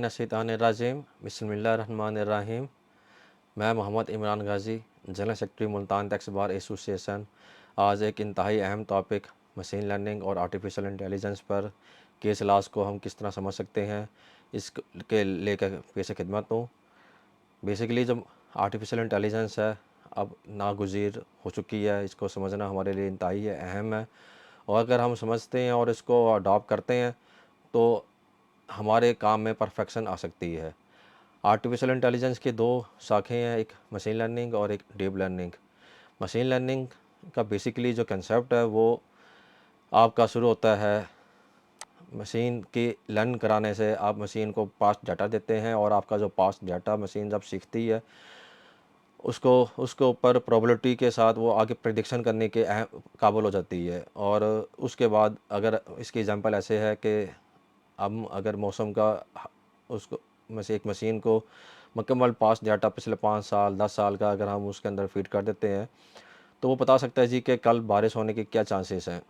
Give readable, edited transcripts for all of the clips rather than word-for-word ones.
मिनश्शैतानिर्रजीम बिस्मिल्लाहिर्रहमानिर्रहीम। मैं Mohammad Imran Ghazi, general secretary Multan tax bar association. आज एक इंतहाई अहम टॉपिक मशीन लर्निंग और आर्टिफिशियल इंटेलिजेंस पर केस लॉज को हम किस तरह समझ सकते हैं, इसके लेकर पेश खिदमत हूँ। बेसिकली जब आर्टिफिशियल इंटेलिजेंस है अब नागुज़ीर हो चुकी है, इसको समझना हमारे लिए इंतहाई अहम है। और अगर हम समझते हैं और इसको अडॉप्ट करते हैं तो हमारे काम में परफेक्शन आ सकती है। आर्टिफिशियल इंटेलिजेंस की दो शाखें हैं, एक मशीन लर्निंग और एक डीप लर्निंग। मशीन लर्निंग का बेसिकली जो कंसेप्ट है वो आपका शुरू होता है मशीन की लर्न कराने से। आप मशीन को पास्ट डाटा देते हैं और आपका जो पास्ट डाटा मशीन जब सीखती है उसको उसके ऊपर प्रोबेबिलिटी के साथ वो आगे प्रिडिक्शन करने के काबिल हो जाती है। और उसके बाद अगर इसकी एग्जांपल ऐसे है कि हम अगर मौसम का उसको एक मशीन को मुकम्मल पास्ट डाटा पिछले 5 साल 10 साल का अगर हम उसके अंदर फीड कर देते हैं तो वो बता सकता है जी कि कल बारिश होने के क्या चांसेस हैं।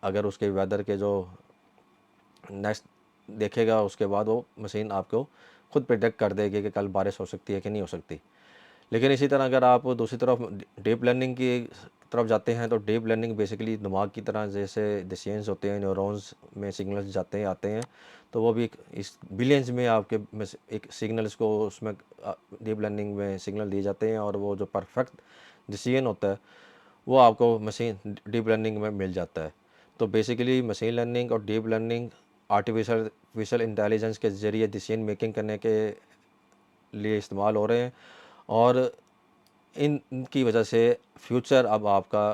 अगर उसके वेदर के जो नेक्स्ट देखेगा उसके बाद वो मशीन आपको खुद प्रिडिक्ट कर देगी कि कल बारिश हो सकती है कि नहीं हो सकती। लेकिन इसी तरह अगर आप दूसरी तरफ डीप लर्निंग की तरफ जाते हैं तो डीप लर्निंग बेसिकली दिमाग की तरह जैसे डिसीजंस होते हैं, न्यूरॉन्स में सिग्नल्स जाते हैं आते हैं, तो वो भी इस बिलियंस में आपके एक सिग्नल्स को उसमें डीप लर्निंग में सिग्नल दिए जाते हैं और वो जो परफेक्ट डिसीजन होता है वो आपको मशीन डीप लर्निंग में मिल जाता है। तो बेसिकली मशीन लर्निंग और डीप लर्निंग आर्टिफिशियल इंटेलिजेंस के ज़रिए डिसीजन मेकिंग करने के लिए इस्तेमाल हो रहे हैं। और इनकी वजह से फ्यूचर अब आपका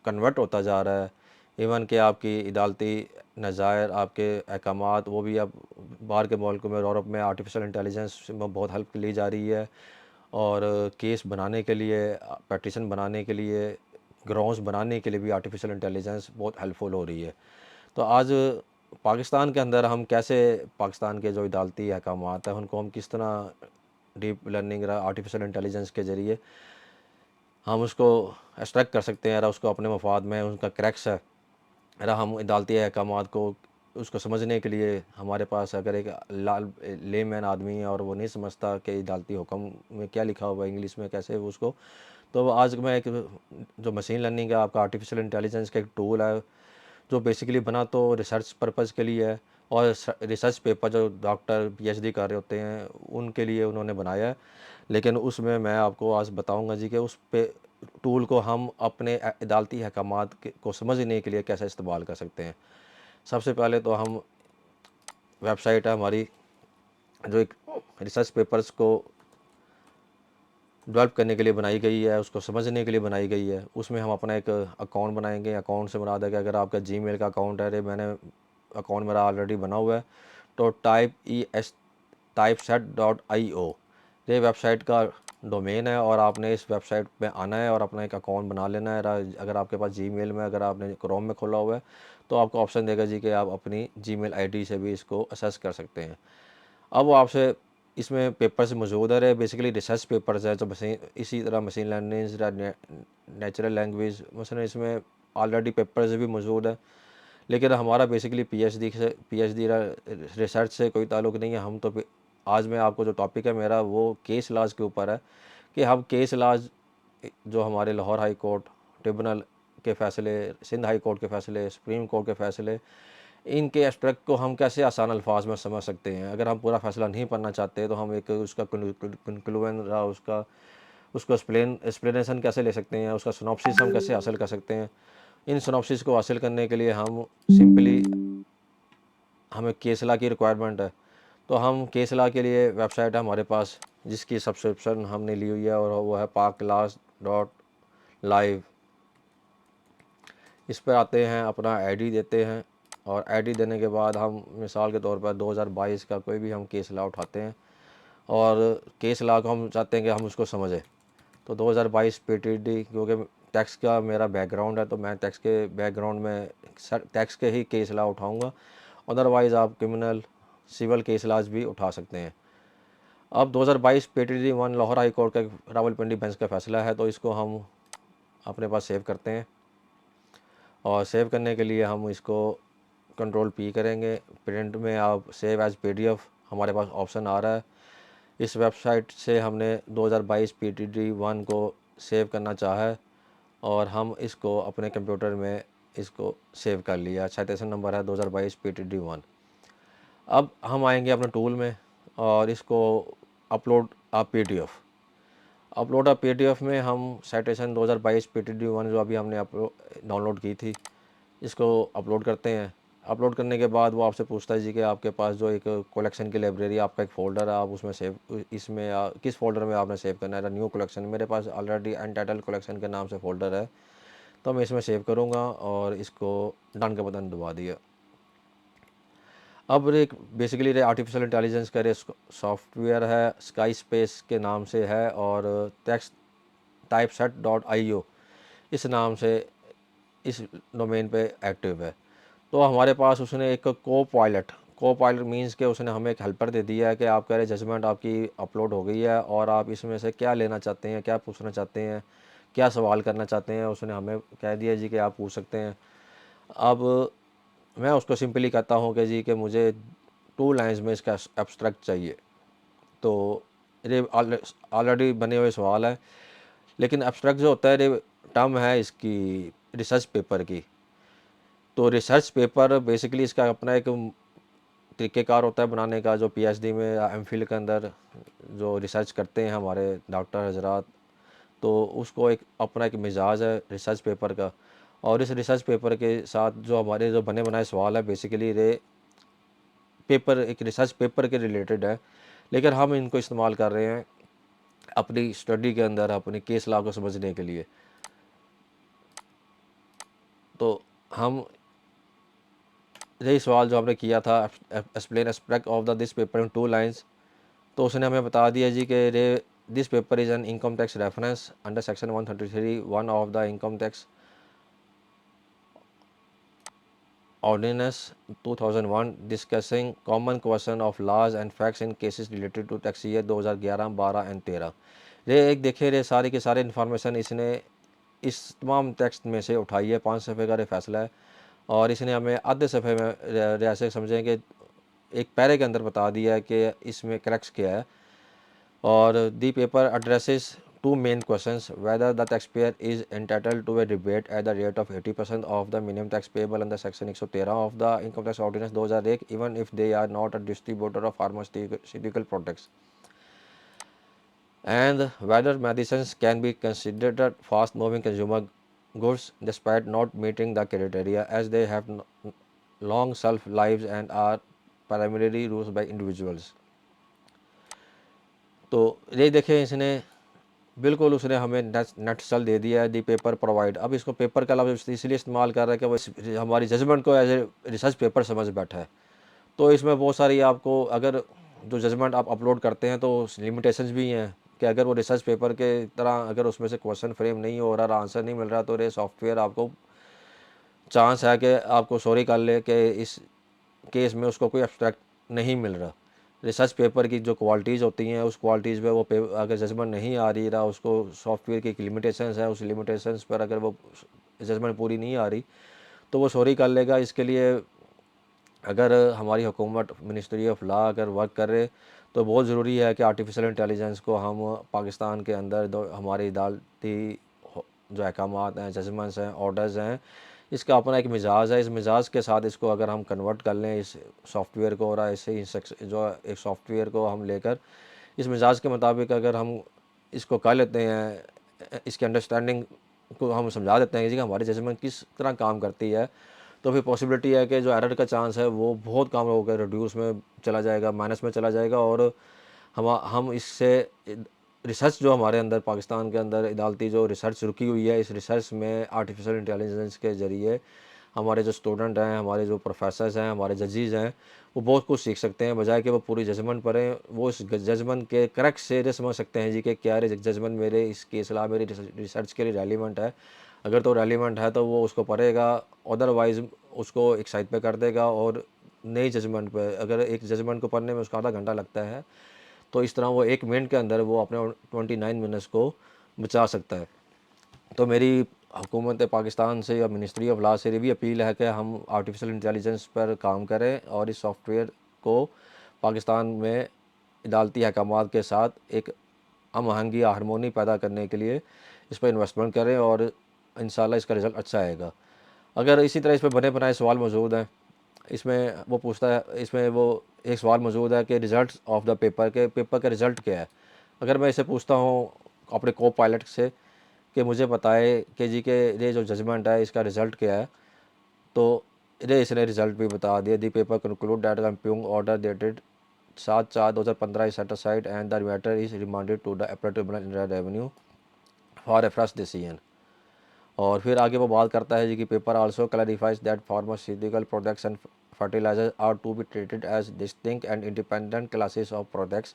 कन्वर्ट होता जा रहा है। इवन कि आपकी अदालती नज़ायर आपके अहकामात वो भी अब बाहर के मुल्क में यूरोप में आर्टिफिशियल इंटेलिजेंस में बहुत हेल्प ली जा रही है। और केस बनाने के लिए पटिशन बनाने के लिए ग्राउंड्स बनाने के लिए भी आर्टिफिशियल इंटेलिजेंस बहुत हेल्पफुल हो रही है। तो आज पाकिस्तान के अंदर हम कैसे पाकिस्तान के जो अदालती अहकामात हैं उनको हम किस तरह डीप लर्निंग आर्टिफिशियल इंटेलिजेंस के ज़रिए हम उसको एक्सट्रैक्ट कर सकते हैं, उसको अपने मफाद में उनका क्रैक्स है। हम अदालती अहकामात को उसको समझने के लिए हमारे पास अगर एक लाल लेमैन आदमी है और वो नहीं समझता कि अदालती हुक्म में क्या लिखा हुआ है इंग्लिश में कैसे वो उसको, तो आज मैं एक जो मशीन लर्निंग है आपका आर्टिफिशियल इंटेलिजेंस का एक टूल है जो बेसिकली बना तो रिसर्च पर्पज़ के लिए है। और रिसर्च पेपर जो डॉक्टर पीएचडी कर रहे होते हैं उनके लिए उन्होंने बनाया है। लेकिन उसमें मैं आपको आज बताऊंगा जी कि उस पे टूल को हम अपने अदालती अहकामात को समझने के लिए कैसे इस्तेमाल कर सकते हैं। सबसे पहले तो हम वेबसाइट है हमारी जो एक रिसर्च पेपर्स को डेवलप करने के लिए बनाई गई है, उसको समझने के लिए बनाई गई है। उसमें हम अपना एक अकाउंट बनाएंगे। अकाउंट से मुराद है कि अगर आपका जीमेल का अकाउंट है, मैंने अकाउंट मेरा ऑलरेडी बना हुआ है, तो typeset.io ये वेबसाइट का डोमेन है और आपने इस वेबसाइट पे आना है और अपना एक अकाउंट बना लेना है। अगर आपके पास जीमेल में अगर आपने क्रोम में खोला हुआ है तो आपको ऑप्शन देगा जी कि आप अपनी जीमेल आईडी से भी इसको असेस कर सकते हैं। अब वो आपसे इसमें पेपर्स मौजूद है, बेसिकली रिसर्च पेपर्स है जो मशीन इसी तरह मशीन लर्निंग नेचुरल लैंग्वेज मसलन इसमें ऑलरेडी पेपर्स भी मौजूद है। लेकिन हमारा बेसिकली पीएचडी रिसर्च से कोई ताल्लुक़ नहीं है। हम तो आज मैं आपको जो टॉपिक है मेरा वो केस लॉज के ऊपर है कि हम केस लॉज जो हमारे लाहौर हाई कोर्ट ट्रिब्यूनल के फ़ैसले, सिंध हाई कोर्ट के फ़ैसले, सुप्रीम कोर्ट के फ़ैसले, इनके एब्स्ट्रैक्ट को हम कैसे आसान अल्फाज में समझ सकते हैं। अगर हम पूरा फ़ैसला नहीं पढ़ना चाहते तो हम एक उसका कंक्लूजन उसका उसको एक्सप्लेनेशन कैसे ले सकते हैं, उसका सिनॉप्सिस हम कैसे हासिल कर सकते हैं। इन सिनॉप्सिस को हासिल करने के लिए हम सिंपली हमें केस लॉ की रिक्वायरमेंट है। तो हम केस लॉ के लिए वेबसाइट है हमारे पास जिसकी सब्सक्रिप्शन हमने ली हुई है और वो है parklaws.live। इस पर आते हैं, अपना आईडी देते हैं और आईडी देने के बाद हम मिसाल के तौर पर 2022 का कोई भी हम केस लॉ उठाते हैं और केस लॉ को हम चाहते हैं कि हम उसको समझें। तो 2022 पीटीडी क्योंकि टैक्स का मेरा बैकग्राउंड है तो मैं टैक्स के बैकग्राउंड में टैक्स के ही केस लॉ उठाऊँगा। अदरवाइज़ आप क्रिमिनल सिविल केस लॉज भी उठा सकते हैं। अब 2022 पीटीडी 1 लाहौर हाई कोर्ट का रावलपिंडी बेंच का फ़ैसला है तो इसको हम अपने पास सेव करते हैं। और सेव करने के लिए हम इसको कंट्रोल पी करेंगे। प्रिंट में आप सेव एज़ पीडीएफ हमारे पास ऑप्शन आ रहा है। इस वेबसाइट से हमने 2022 PTD-1 को सेव करना चाहा है और हम इसको अपने कंप्यूटर में इसको सेव कर लिया। साइटेशन नंबर है 2022 PTD-1। अब हम आएंगे अपने टूल में और इसको अपलोड अ PDF। अपलोड अ PDF में हम साइटेशन 2022 PTD-1 जो अभी हमने डाउनलोड की थी इसको अपलोड करते हैं। अपलोड करने के बाद वो आपसे पूछता है जी कि आपके पास जो एक कलेक्शन की लाइब्रेरी, आपका एक फ़ोल्डर है, आप उसमें सेव इसमें किस फ़ोल्डर में आपने सेव करना है। न्यू कलेक्शन, मेरे पास ऑलरेडी अनटाइटल्ड कलेक्शन के नाम से फ़ोल्डर है, तो मैं इसमें सेव करूँगा और इसको डन का बटन दबा दिया। अब एक बेसिकली रे आर्टिफिशियल इंटेलिजेंस का सॉफ्टवेयर है, स्काई स्पेस के नाम से है और टेक्स्ट typeset.io इस नाम से इस डोमेन पे एक्टिव है। तो हमारे पास उसने एक को पायलट मीन्स के उसने हमें एक हेल्पर दे दिया है कि आप कह रहे जजमेंट आपकी अपलोड हो गई है और आप इसमें से क्या लेना चाहते हैं, क्या पूछना चाहते हैं, क्या सवाल करना चाहते हैं, उसने हमें कह दिया जी कि आप पूछ सकते हैं। अब मैं उसको सिंपली कहता हूँ कि जी कि मुझे 2 लाइन्स में इसका एब्स्ट्रैक्ट चाहिए। तो ये ऑलरेडी बने हुए सवाल है, लेकिन एब्स्ट्रैक्ट जो होता है ये टर्म है इसकी रिसर्च पेपर की। तो रिसर्च पेपर बेसिकली इसका अपना एक तरीक़ेकार होता है बनाने का, जो PhD में या MPhil के अंदर जो रिसर्च करते हैं हमारे डॉक्टर हजरात, तो उसको एक अपना एक मिजाज है रिसर्च पेपर का। और इस रिसर्च पेपर के साथ जो हमारे जो बने बनाए सवाल है बेसिकली ये पेपर एक रिसर्च पेपर के रिलेटेड है, लेकिन हम इनको इस्तेमाल कर रहे हैं अपनी स्टडी के अंदर अपनी केस लॉ को समझने के लिए। तो हम यही सवाल जो हमने किया था, explain aspect of the this paper in 2 lines, तो उसने हमें बता दिया जी कि re this paper is an income tax reference under section 133(1) of the income tax ordinance 2001 discussing common question of laws and facts in cases related to tax year 2011, 12 and 13। Re एक देखे रे सारी की सारी इन्फॉर्मेशन इसने इस तमाम text में से उठाई है। 5 सफ़े का रे फैसला है और इसने हमें आधे सफ़े में ऐसे समझें कि एक पैरे के अंदर बता दिया है कि इसमें क्रैक्स क्या है। और the paper addresses 2 main questions, whether the taxpayer is entitled to a rebate at the rate of 80% of the minimum tax payable under section 113 of the income tax ordinance 2001 even if they are not a distributor of pharmaceutical products, and whether medicines can be considered fast moving consumer goods despite not meeting the criteria as they have long shelf lives and are primarily used by individuals। तो ये देखें इसने बिल्कुल उसने हमें nutshell दे दिया है the paper provide. अब इसको पेपर का लफ्ज़ इसलिए इस्तेमाल कर रहा है कि वो हमारी जजमेंट को एज ए रिसर्च पेपर समझ बैठा है। तो इसमें बहुत सारी आपको अगर जो जजमेंट आप अपलोड करते हैं तो लिमिटेशंस भी हैं कि अगर वो रिसर्च पेपर के तरह अगर उसमें से क्वेश्चन फ्रेम नहीं हो रहा, आंसर नहीं मिल रहा, तो ये सॉफ्टवेयर आपको चांस है कि आपको सॉरी कर ले कि इस केस में उसको कोई एब्स्ट्रैक्ट नहीं मिल रहा। रिसर्च पेपर की जो क्वालिटीज़ होती हैं उस क्वालिटीज़ पे वो अगर जजमेंट नहीं आ रही उसको सॉफ्टवेयर की एक लिमिटेशंस है, उस लिमिटेशंस पर अगर वो जजमेंट पूरी नहीं आ रही तो वो सॉरी कर लेगा। इसके लिए अगर हमारी हुकूमत मिनिस्ट्री ऑफ लॉ अगर वर्क कर रहे तो बहुत ज़रूरी है कि आर्टिफिशियल इंटेलिजेंस को हम पाकिस्तान के अंदर हमारी अदालती जो अहकामात हैं, जजमेंट्स हैं, ऑर्डर्स हैं, इसका अपना एक मिजाज है। इस मिजाज के साथ इसको अगर हम कन्वर्ट कर लें इस सॉफ्टवेयर को और ऐसे जो एक सॉफ्टवेयर को हम लेकर इस मिजाज के मुताबिक अगर हम इसको कर लेते हैं, इसकी अंडरस्टैंडिंग को हम समझा देते हैं कि हमारी जजमेंट किस तरह काम करती है, तो फिर पॉसिबिलिटी है कि जो एरर का चांस है वो बहुत कम होकर रिड्यूस में चला जाएगा, माइनस में चला जाएगा। और हम इससे रिसर्च जो हमारे अंदर पाकिस्तान के अंदर अदालती जो रिसर्च रुकी हुई है, इस रिसर्च में आर्टिफिशियल इंटेलिजेंस के ज़रिए हमारे जो स्टूडेंट हैं, हमारे जो प्रोफेसर्स हैं, हमारे जजेस हैं, वो बहुत कुछ सीख सकते हैं। बजाय कि वो पूरी जजमेंट पढ़ें, वो इस जजमेंट के करेक्ट से ये समझ सकते हैं जी कि क्या जजमेंट मेरे इस केस ला मेरी रिसर्च के लिए रेलिवेंट है। अगर तो रेलिवेंट है तो वो उसको पढ़ेगा, अदरवाइज़ उसको एक साइड पे कर देगा और नई जजमेंट पे अगर एक जजमेंट को पढ़ने में उसका आधा घंटा लगता है तो इस तरह वो 1 मिनट के अंदर वो अपने 29 मिनट्स को बचा सकता है। तो मेरी हुकूमत पाकिस्तान से या मिनिस्ट्री ऑफ लॉ से ये भी अपील है कि हम आर्टिफिशियल इंटेलिजेंस पर काम करें और इस सॉफ्टवेयर को पाकिस्तान में अदालती अहकामात के साथ एक हम आहंगी हारमोनी पैदा करने के लिए इस पर इन्वेस्टमेंट करें और इंशाल्लाह इसका रिज़ल्ट अच्छा आएगा। अगर इसी तरह इस पर बने बनाए सवाल मौजूद हैं, इसमें वो पूछता है, इसमें वो एक सवाल मौजूद है कि रिज़ल्ट ऑफ द पेपर के पेपर का रिज़ल्ट क्या है। अगर मैं इसे पूछता हूँ अपने को पायलट से कि मुझे बताए कि जी के ये जो जजमेंट है इसका रिज़ल्ट क्या है, तो ये इसने रिज़ल्ट भी बता दिया। दी पेपर कंक्लूड दैट कंप्यूइंग order dated 7/4/2015 is set aside and the matter is remanded to the appeal tribunal in revenue for a fresh decision. और फिर आगे वो बात करता है जी कि paper also clarifies that pharmaceutical products and fertilizers are to be treated as distinct and independent classes of products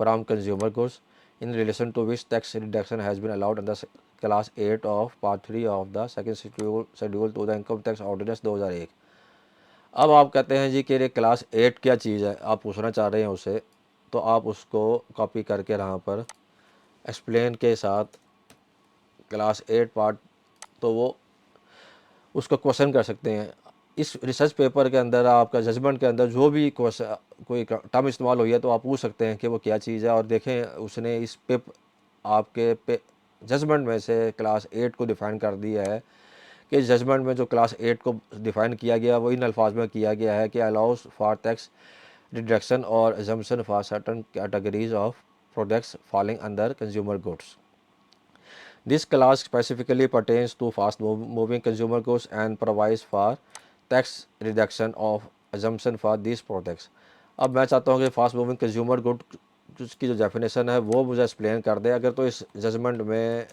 from consumer goods in relation to which tax reduction has been allowed under class 8 of part 3 of the second schedule to the income tax ordinance 2001। अब आप कहते हैं जी कि ये class 8 क्या चीज़ है, आप पूछना चाह रहे हैं उसे, तो आप उसको कॉपी करके यहाँ पर एक्सप्लेन के साथ क्लास 8 पार्ट, तो वो उसको क्वेश्चन कर सकते हैं। इस रिसर्च पेपर के अंदर आपका जजमेंट के अंदर जो भी क्वेश्चन कोई टर्म इस्तेमाल हुई है तो आप पूछ सकते हैं कि वो क्या चीज़ है, और देखें उसने इस पे आपके पे जजमेंट में से क्लास 8 को डिफ़ाइन कर दिया है कि जजमेंट में जो क्लास 8 को डिफ़ाइन किया गया वो इन अल्फाज में किया गया है कि अलाउस फॉर टैक्स डिडक्शन और assumption for certain categories of products falling under consumer goods. This clause specifically pertains to fast-moving consumer goods and provides for tax reduction of assumption for these products। अब मैं चाहता हूँ कि fast moving consumer good की जो definition है वो मुझे एक्सप्लेन कर दे। अगर तो इस जजमेंट में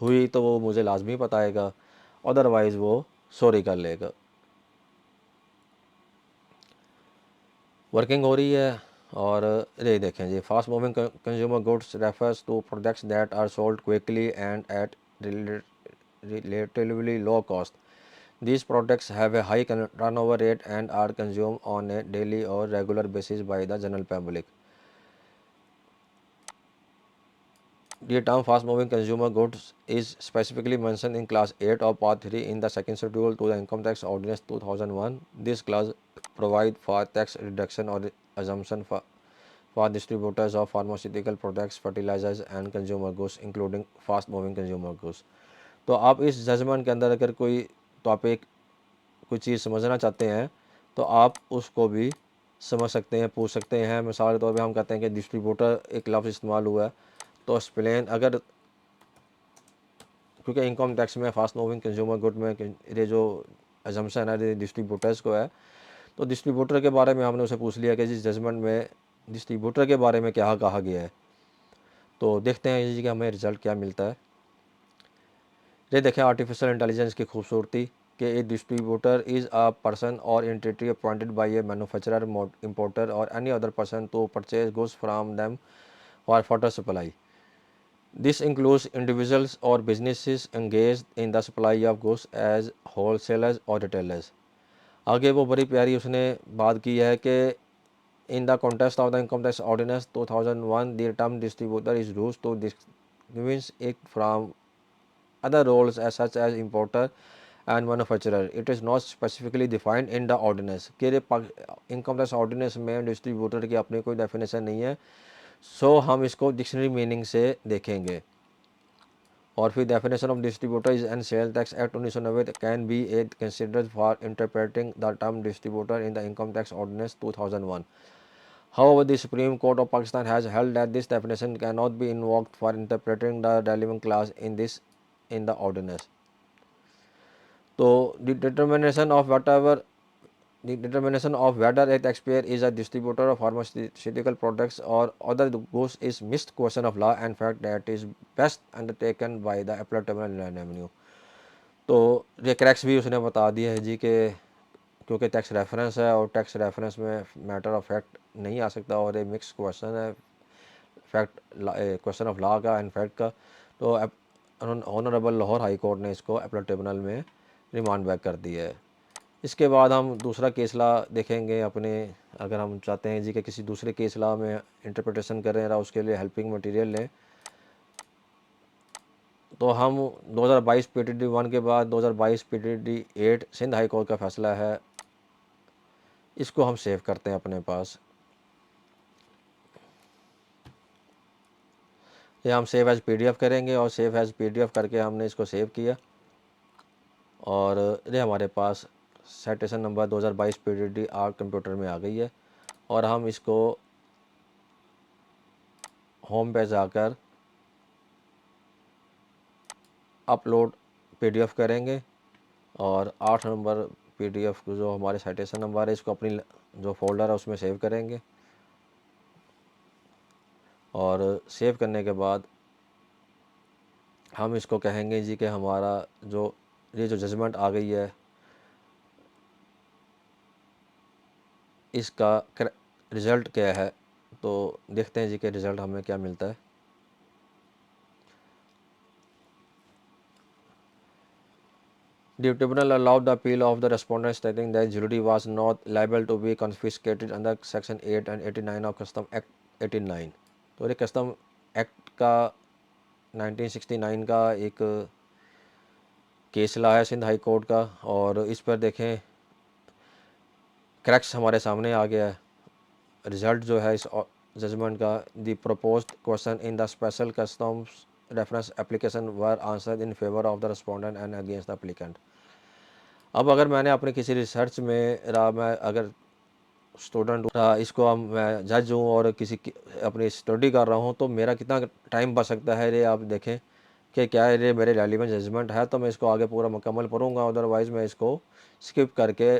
हुई तो वो मुझे लाजमी बताएगा, अदरवाइज़ वो सॉरी कर लेगा। वर्किंग हो रही है। और ये देखें जी, fast moving consumer goods refers to products that are sold quickly and at relatively low cost। These products have a high turnover rate and are consumed on a daily or regular basis by the general public। The term fast moving consumer goods is specifically mentioned in class 8 of part 3 in the second schedule to the income tax ordinance 2001। This clause provide for tax reduction or assumption for distributors of pharmaceutical products, fertilizers and consumer goods including fast moving consumer goods। तो आप इस judgement के अंदर अगर कोई topic कोई चीज़ समझना चाहते हैं तो आप उसको भी समझ सकते हैं, पूछ सकते हैं। मिसाल के तौर पे हम कहते हैं कि डिस्ट्रीब्यूटर एक लफ्ज़ इस्तेमाल हुआ है, तो एक्सप्लेन अगर, क्योंकि इनकम टैक्स में फास्ट मूविंग कंज्यूमर गुड में ये जो एजम्पशन है डिस्ट्रीब्यूटर्स को है, तो डिस्ट्रीब्यूटर के बारे में हमने उसे पूछ लिया कि जिस जजमेंट में डिस्ट्रीब्यूटर के बारे में क्या कहा गया है। तो देखते हैं जी कि हमें रिज़ल्ट क्या मिलता है। ये देखें आर्टिफिशियल इंटेलिजेंस की खूबसूरती कि a distributor is a person और entity appointed by a manufacturer, importer और any other person to purchase goods from them for further supply. This includes individuals और businesses engage in the supply of goods as wholesalers और retailers. आगे वो बड़ी प्यारी उसने बात की है कि in the context of the income tax ordinance 2001 the term distributor is used to distinguish it from other roles as such as importer and manufacturer। It is not specifically defined in the ordinance। कि income tax ordinance में distributor की अपनी कोई definition नहीं है, सो हम इसको dictionary meaning से देखेंगे। और फिर definition of distributor is and sale tax act 1990 can be a considered for interpreting the term distributor in the income tax ordinance 2001। However, the Supreme Court of Pakistan has held that this definition cannot be invoked for interpreting the relevant clause in the ordinance। So the determination of whether a taxpayer is a distributor of pharmaceutical products or other goods is mixed question of law and fact that is best undertaken by the appellate tribunal in revenue। तो ये cracks भी उसने बता दिया है जी कि क्योंकि टैक्स रेफरेंस है और टैक्स रेफरेंस में मैटर ऑफ फैक्ट नहीं आ सकता और ये मिक्स क्वेश्चन है, फैक्ट क्वेश्चन ऑफ लॉ का एंड फैक्ट का। तो ऑनरेबल लाहौर हाई कोर्ट ने इसको अपीलेट ट्रिब्यूनल में रिमांड बैक कर दिया है। इसके बाद हम दूसरा केस लॉ देखेंगे अपने, अगर हम चाहते हैं जी कि किसी दूसरे केस लॉ में इंटरप्रिटेशन करें या उसके लिए हेल्पिंग मटेरियल लें, तो हम 2022 PTD 1 के बाद 2022 PTD 8 सिंध हाई कोर्ट का फैसला है इसको हम सेव करते हैं अपने पास। ये हम सेव एज पीडीएफ करेंगे और सेव एज पीडीएफ करके हमने इसको सेव किया और ये हमारे पास साइटेशन नंबर 2022 पीडीडी आर कंप्यूटर में आ गई है। और हम इसको होम पे जाकर अपलोड पीडीएफ करेंगे और 8 नंबर पीडीएफ जो हमारे साइटेशन नंबर है इसको अपनी जो फोल्डर है उसमें सेव करेंगे। और सेव करने के बाद हम इसको कहेंगे जी कि हमारा जो ये जो जजमेंट आ गई है इसका रिज़ल्ट क्या है। तो देखते हैं जी कि रिज़ल्ट हमें क्या मिलता है। The tribunal allowed the appeal of the respondent stating that jewelry was not liable to be confiscated under Section 8 and 89 of Custom Act 89। तो ये कस्टम एक्ट का 1969 का एक केस लाया है सिंध हाई कोर्ट का। और इस पर देखें क्रैक्स हमारे सामने आ गया है। रिज़ल्ट जो है इस जजमेंट का, the proposed question in the special customs reference application were answered in favour of the respondent and against the applicant. अब अगर मैंने अपने किसी रिसर्च में रहा, मैं अगर स्टूडेंट रहा, इसको हम मैं जज हूँ और किसी अपनी स्टडी कर रहा हूँ तो मेरा कितना टाइम बच सकता है। ये आप देखें कि क्या ये मेरे रेलिवेंट जजमेंट है तो मैं इसको आगे पूरा मुकम्मल पढ़ूँगा, अदरवाइज़ मैं इसको स्किप करके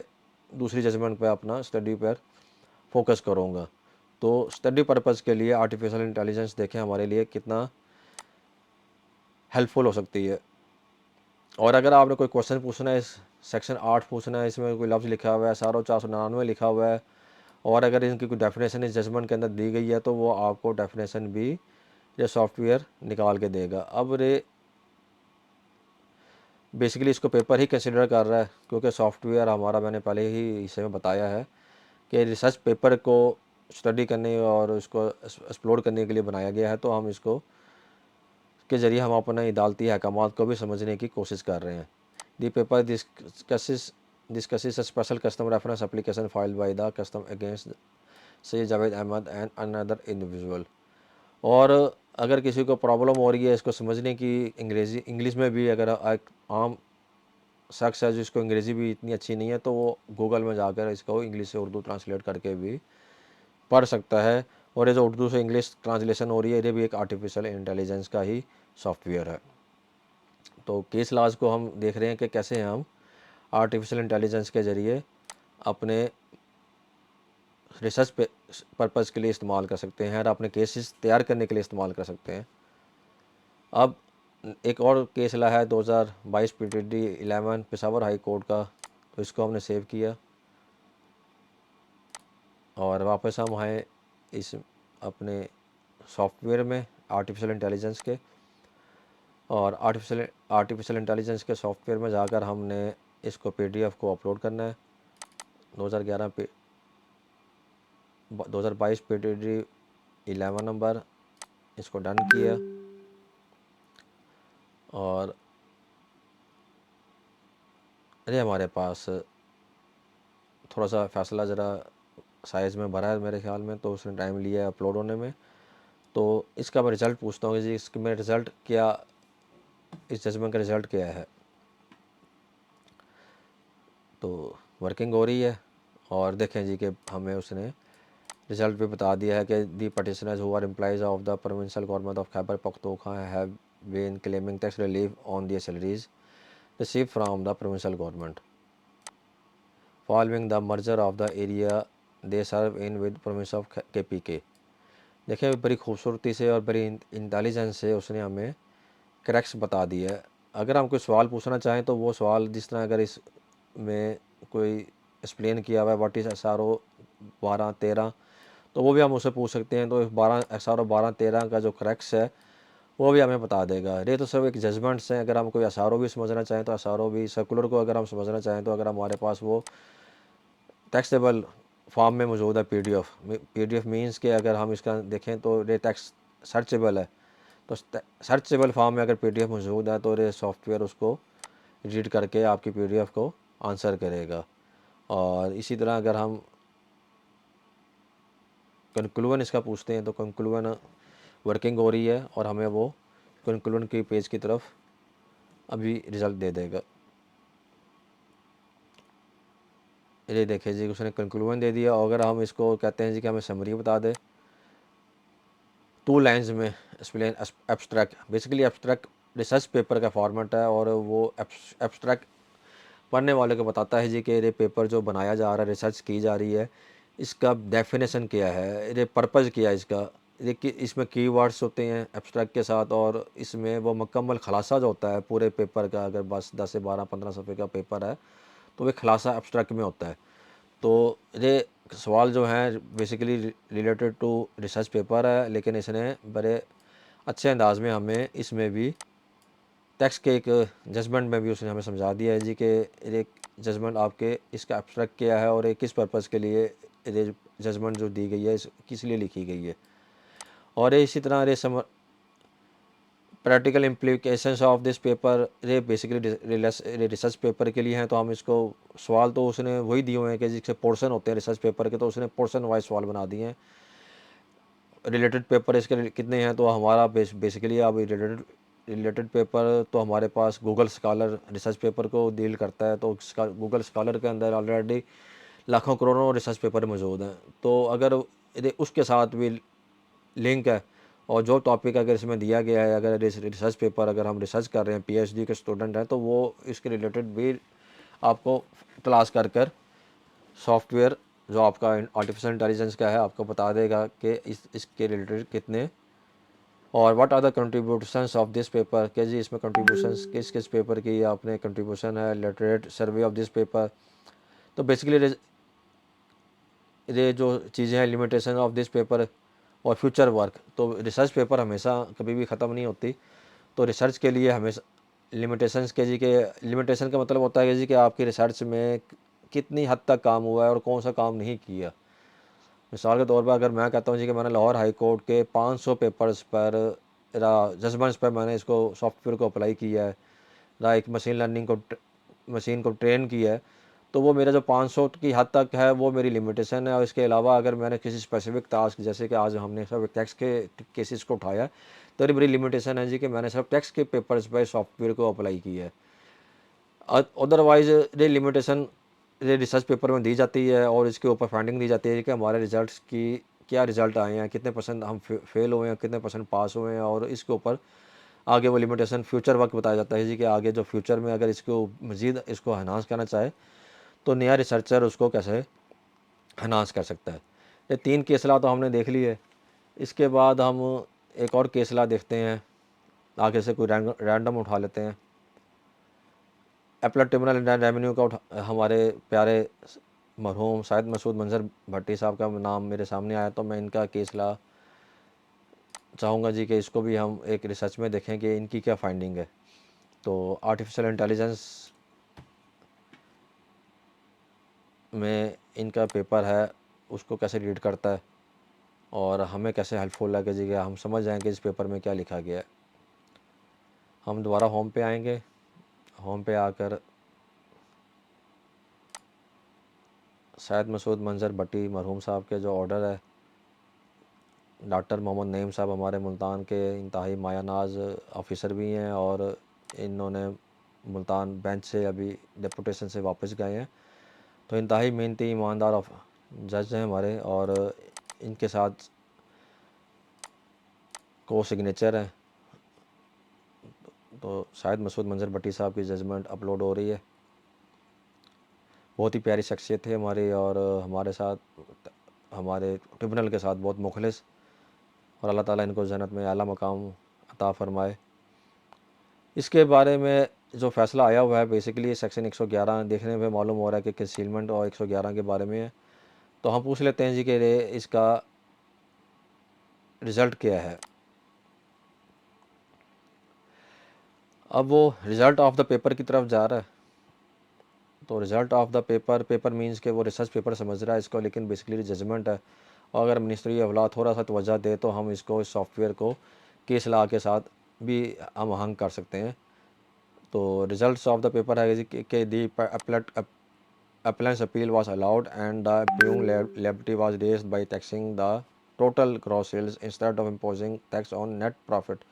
दूसरी जजमेंट पे अपना स्टडी पर फोकस करूँगा। तो स्टडी पर्पज़ के लिए आर्टिफिशियल इंटेलिजेंस देखें हमारे लिए कितना हेल्पफुल हो सकती है। और अगर आपने कोई क्वेश्चन पूछना है, सेक्शन 8 पूछना है, इसमें कोई लफ्ज़ लिखा हुआ है, सारो 499 लिखा हुआ है और अगर इनकी कोई डेफिनेशन इस जजमेंट के अंदर दी गई है तो वो आपको डेफिनेशन भी ये सॉफ्टवेयर निकाल के देगा। अब ये बेसिकली इसको पेपर ही कंसिडर कर रहा है क्योंकि सॉफ्टवेयर हमारा, मैंने पहले ही इसे में बताया है कि रिसर्च पेपर को स्टडी करने और उसको एक्सप्लोर करने के लिए बनाया गया है। तो हम इसको के ज़रिए हम अपने अदालती अहकामात को भी समझने की कोशिश कर रहे हैं। The paper discusses a special custom reference application filed by the custom against Syed Javed Ahmed and another individual. और अगर किसी को प्रॉब्लम हो रही है इसको समझने की इंग्लिश में भी, अगर एक आम शख्स है जिसको अंग्रेज़ी भी इतनी अच्छी नहीं है तो वो गूगल में जाकर इसको इंग्लिश से उर्दू ट्रांसलेट करके भी पढ़ सकता है। और ये जो उर्दू से इंग्लिश ट्रांसलेशन हो रही है ये भी एक आर्टिफिशियल इंटेलिजेंस का ही सॉफ्टवेयर है। तो केस लॉज को हम देख रहे हैं कि कैसे हम आर्टिफिशियल इंटेलिजेंस के ज़रिए अपने रिसर्च पर्पज़ के लिए इस्तेमाल कर सकते हैं और अपने केसेस तैयार करने के लिए इस्तेमाल कर सकते हैं। अब एक और केस ला है 2022 पीटीडी 11 पेशावर हाई कोर्ट का। तो इसको हमने सेव किया और वापस हम आए इस अपने सॉफ्टवेयर में आर्टिफिशियल इंटेलिजेंस के। और आर्टिफिशियल इंटेलिजेंस के सॉफ्टवेयर में जाकर हमने इसको पीडीएफ को अपलोड करना है। 2022 पीटीडी 11 नंबर, इसको डन किया और अरे हमारे पास थोड़ा सा फ़ैसला ज़रा साइज़ में भरा है मेरे ख्याल में, तो उसने टाइम लिया है अपलोड होने में। तो इसका मैं रिज़ल्ट पूछता हूँ जी, इसके मेरा रिज़ल्ट क्या, इस जजमेंट का रिज़ल्ट क्या है। तो वर्किंग हो रही है और देखें जी कि हमें उसने रिज़ल्ट भी बता दिया है कि the petitioners who are employees of the provincial government of Khyber Pakhtunkhwa have been claiming tax relief on their salaries received from the provincial government following the merger of the area they serve इन विद province of KPK। देखिए बड़ी खूबसूरती से और बड़ी intelligence से उसने हमें क्रैक्स बता दिया है। अगर हम कोई सवाल पूछना चाहें तो वो सवाल जिस तरह अगर इस में कोई एक्सप्लेन किया हुआ है व्हाट इज़ SRO 12-13 तो वो भी हम उससे पूछ सकते हैं। तो 12 SRO 12-13 का जो क्रैक्स है वो भी हमें बता देगा। ये तो सब एक जजमेंट्स हैं। अगर हम कोई SRO भी समझना चाहें तो SRO भी, सर्कुलर को अगर हम समझना चाहें तो अगर हमारे पास वो टेक्स्टेबल फॉर्म में मौजूद है पीडीएफ मीन्स के अगर हम इसका देखें तो ये टेक्स्ट सर्चेबल है। तो सर्चेबल फॉर्म में अगर पीडीएफ मौजूद है तो ये सॉफ्टवेयर उसको रीड करके आपकी पीडीएफ को आंसर करेगा। और इसी तरह अगर हम कंक्लूजन इसका पूछते हैं, तो कंक्लूजन वर्किंग हो रही है और हमें वो कंक्लूजन की पेज की तरफ अभी रिज़ल्ट दे देगा। ये देखिए जी, उसने कंक्लूजन दे दिया। और अगर हम इसको कहते हैं जी कि हमें समरी बता दे, 2 लाइन्स में explain abstract, basically abstract research paper का फॉर्मेट है और वो एब्स्ट्रैक्ट पढ़ने वाले को बताता है जी कि ये पेपर जो बनाया जा रहा है, रिसर्च की जा रही है, इसका डेफिनेशन क्या है, ये पर्पज़ क्या है इसका, ये कि इसमें कीवर्ड्स होते हैं एब्स्ट्रैक्ट के साथ, और इसमें वो मुकम्मल खुलासा जो होता है पूरे पेपर का, अगर बस 10 से 12-15 सफ़े का पेपर है तो वे खुलासा एब्स्ट्रैक्ट में होता है। तो ये सवाल जो हैं basically related to research paper है, लेकिन इसने बड़े अच्छे अंदाज में हमें इसमें भी टेक्स्ट के एक जजमेंट में भी उसने हमें समझा दिया है जी कि ये जजमेंट आपके इसका एब्स्ट्रैक्ट क्या है और ये किस पर्पज़ के लिए ये जजमेंट जो दी गई है किस लिए लिखी गई है। और ये इसी तरह ये practical implications of this paper, ये बेसिकली रिसर्च पेपर के लिए हैं। तो हम इसको सवाल तो उसने वही दिए हुए हैं कि जिससे पोर्शन होते हैं रिसर्च पेपर के, तो उसने पोर्शन वाइज सवाल बना दिए हैं। रिलेटेड पेपर इसके कितने हैं, तो हमारा बेसिकली अब रिलेटेड पेपर तो हमारे पास गूगल स्कॉलर रिसर्च पेपर को डील करता है। तो गूगल स्कॉलर के अंदर ऑलरेडी लाखों करोड़ों रिसर्च पेपर मौजूद हैं। तो अगर यदि उसके साथ भी लिंक है और जो टॉपिक अगर इसमें दिया गया है, अगर रिसर्च पेपर अगर हम रिसर्च कर रहे हैं, पीएचडी के स्टूडेंट हैं, तो वो इसके रिलेटेड भी आपको तलाश कर सॉफ्टवेयर जो आपका आर्टिफिशियल इंटेलिजेंस का है आपको बता देगा कि इसके रिलेटेड कितने और what are the contributions of this paper, कि जी इसमें कंट्रीब्यूशंस किस किस पेपर की आपने कंट्रीब्यूशन है, literate survey of this paper. तो बेसिकली ये जो चीज़ें हैं, लिमिटेशन ऑफ दिस पेपर और फ्यूचर वर्क। तो रिसर्च पेपर हमेशा कभी भी ख़त्म नहीं होती। तो रिसर्च के लिए हमेशा लिमिटेशंस के जी के लिमिटेशन का मतलब होता है कि जी कि आपकी रिसर्च में कितनी हद तक काम हुआ है और कौन सा काम नहीं किया। मिसाल के तौर पर अगर मैं कहता हूँ जी कि मैंने लाहौर हाई कोर्ट के 500 पेपर्स पर जजमेंट्स पर मैंने इसको सॉफ्टवेयर को अप्लाई किया है, एक मशीन लर्निंग को मशीन को ट्रेन किया है, तो वो मेरा जो 500 की हद तक है वो मेरी लिमिटेशन है। और इसके अलावा अगर मैंने किसी स्पेसिफिक टास्क, जैसे कि आज हमने सब टैक्स के केसेस को उठाया, तो ये मेरी लिमिटेशन है जी कि मैंने सिर्फ टैक्स के पेपर्स पर सॉफ्टवेयर को अप्लाई किया है। अदरवाइज ये लिमिटेशन ये रिसर्च पेपर में दी जाती है और इसके ऊपर फाइंडिंग दी जाती है कि हमारे रिजल्ट्स की क्या रिजल्ट आए हैं, कितने परसेंट हम फेल हुए हैं, कितने परसेंट पास हुए हैं। और इसके ऊपर आगे वो लिमिटेशन फ्यूचर वर्क बताया जाता है जी कि आगे जो फ्यूचर में अगर इसको मज़ीद इसको एनहांस करना चाहे तो नया रिसर्चर उसको कैसे एनहांस कर सकता है। ये 3 केसला तो हमने देख ली है। इसके बाद हम एक और केसला देखते हैं, आगे से कोई रैंडम उठा लेते हैं। अपीलेट ट्रिब्यूनल इंडियन रेवेन्यू का हमारे प्यारे मरहूम शायद मसूद मंजर भट्टी साहब का नाम मेरे सामने आया, तो मैं इनका केसला चाहूँगा जी कि इसको भी हम एक रिसर्च में देखें कि इनकी क्या फाइंडिंग है। तो आर्टिफिशियल इंटेलिजेंस में इनका पेपर है, उसको कैसे रीड करता है और हमें कैसे हेल्पफुल लगे जी कि हम समझ जाएँ कि इस पेपर में क्या लिखा गया है। हम दोबारा होम पे आएंगे। होम पे आकर शायद मसूद मंजर भट्टी मरहूम साहब के जो ऑर्डर है, डॉक्टर मोहम्मद नईम साहब हमारे मुल्तान के इंतहाई मायानाज ऑफ़िसर भी हैं और इन्होंने मुल्तान बेंच से अभी डिप्यूटेशन से वापस गए हैं। तो इंतहाई मेहनती ईमानदार जज हैं हमारे, और इनके साथ को सिग्नेचर हैं। तो शायद मसूद मंजर भट्टी साहब की जजमेंट अपलोड हो रही है। बहुत ही प्यारी शख्सियत है हमारी और हमारे साथ हमारे ट्रिब्यूनल के साथ बहुत मुखलिस, और अल्लाह ताला इनको जन्नत में आला मकाम अता फ़रमाए। इसके बारे में जो फ़ैसला आया हुआ है बेसिकली सेक्शन 111 देखने में मालूम हो रहा है कि कंसीलमेंट और 111 के बारे में है। तो हम पूछ लेते हैं जी कि इसका रिज़ल्ट क्या है। अब वो रिज़ल्ट ऑफ द पेपर की तरफ जा रहा है। तो result of the paper means कि वो रिसर्च पेपर समझ रहा है इसको, लेकिन बेसिकली जजमेंट है। और अगर मिनिस्ट्री ऑफ लॉ थोड़ा सा तवज्जो दे तो हम इसको इस सॉफ्टवेयर को केस लॉ के साथ भी हम आहंग कर सकते हैं। तो रिजल्ट्स ऑफ द पेपर है जी कि दी appellant's appeal was allowed and the appeal liability was raised by taxing the total gross sales instead of imposing tax on net profit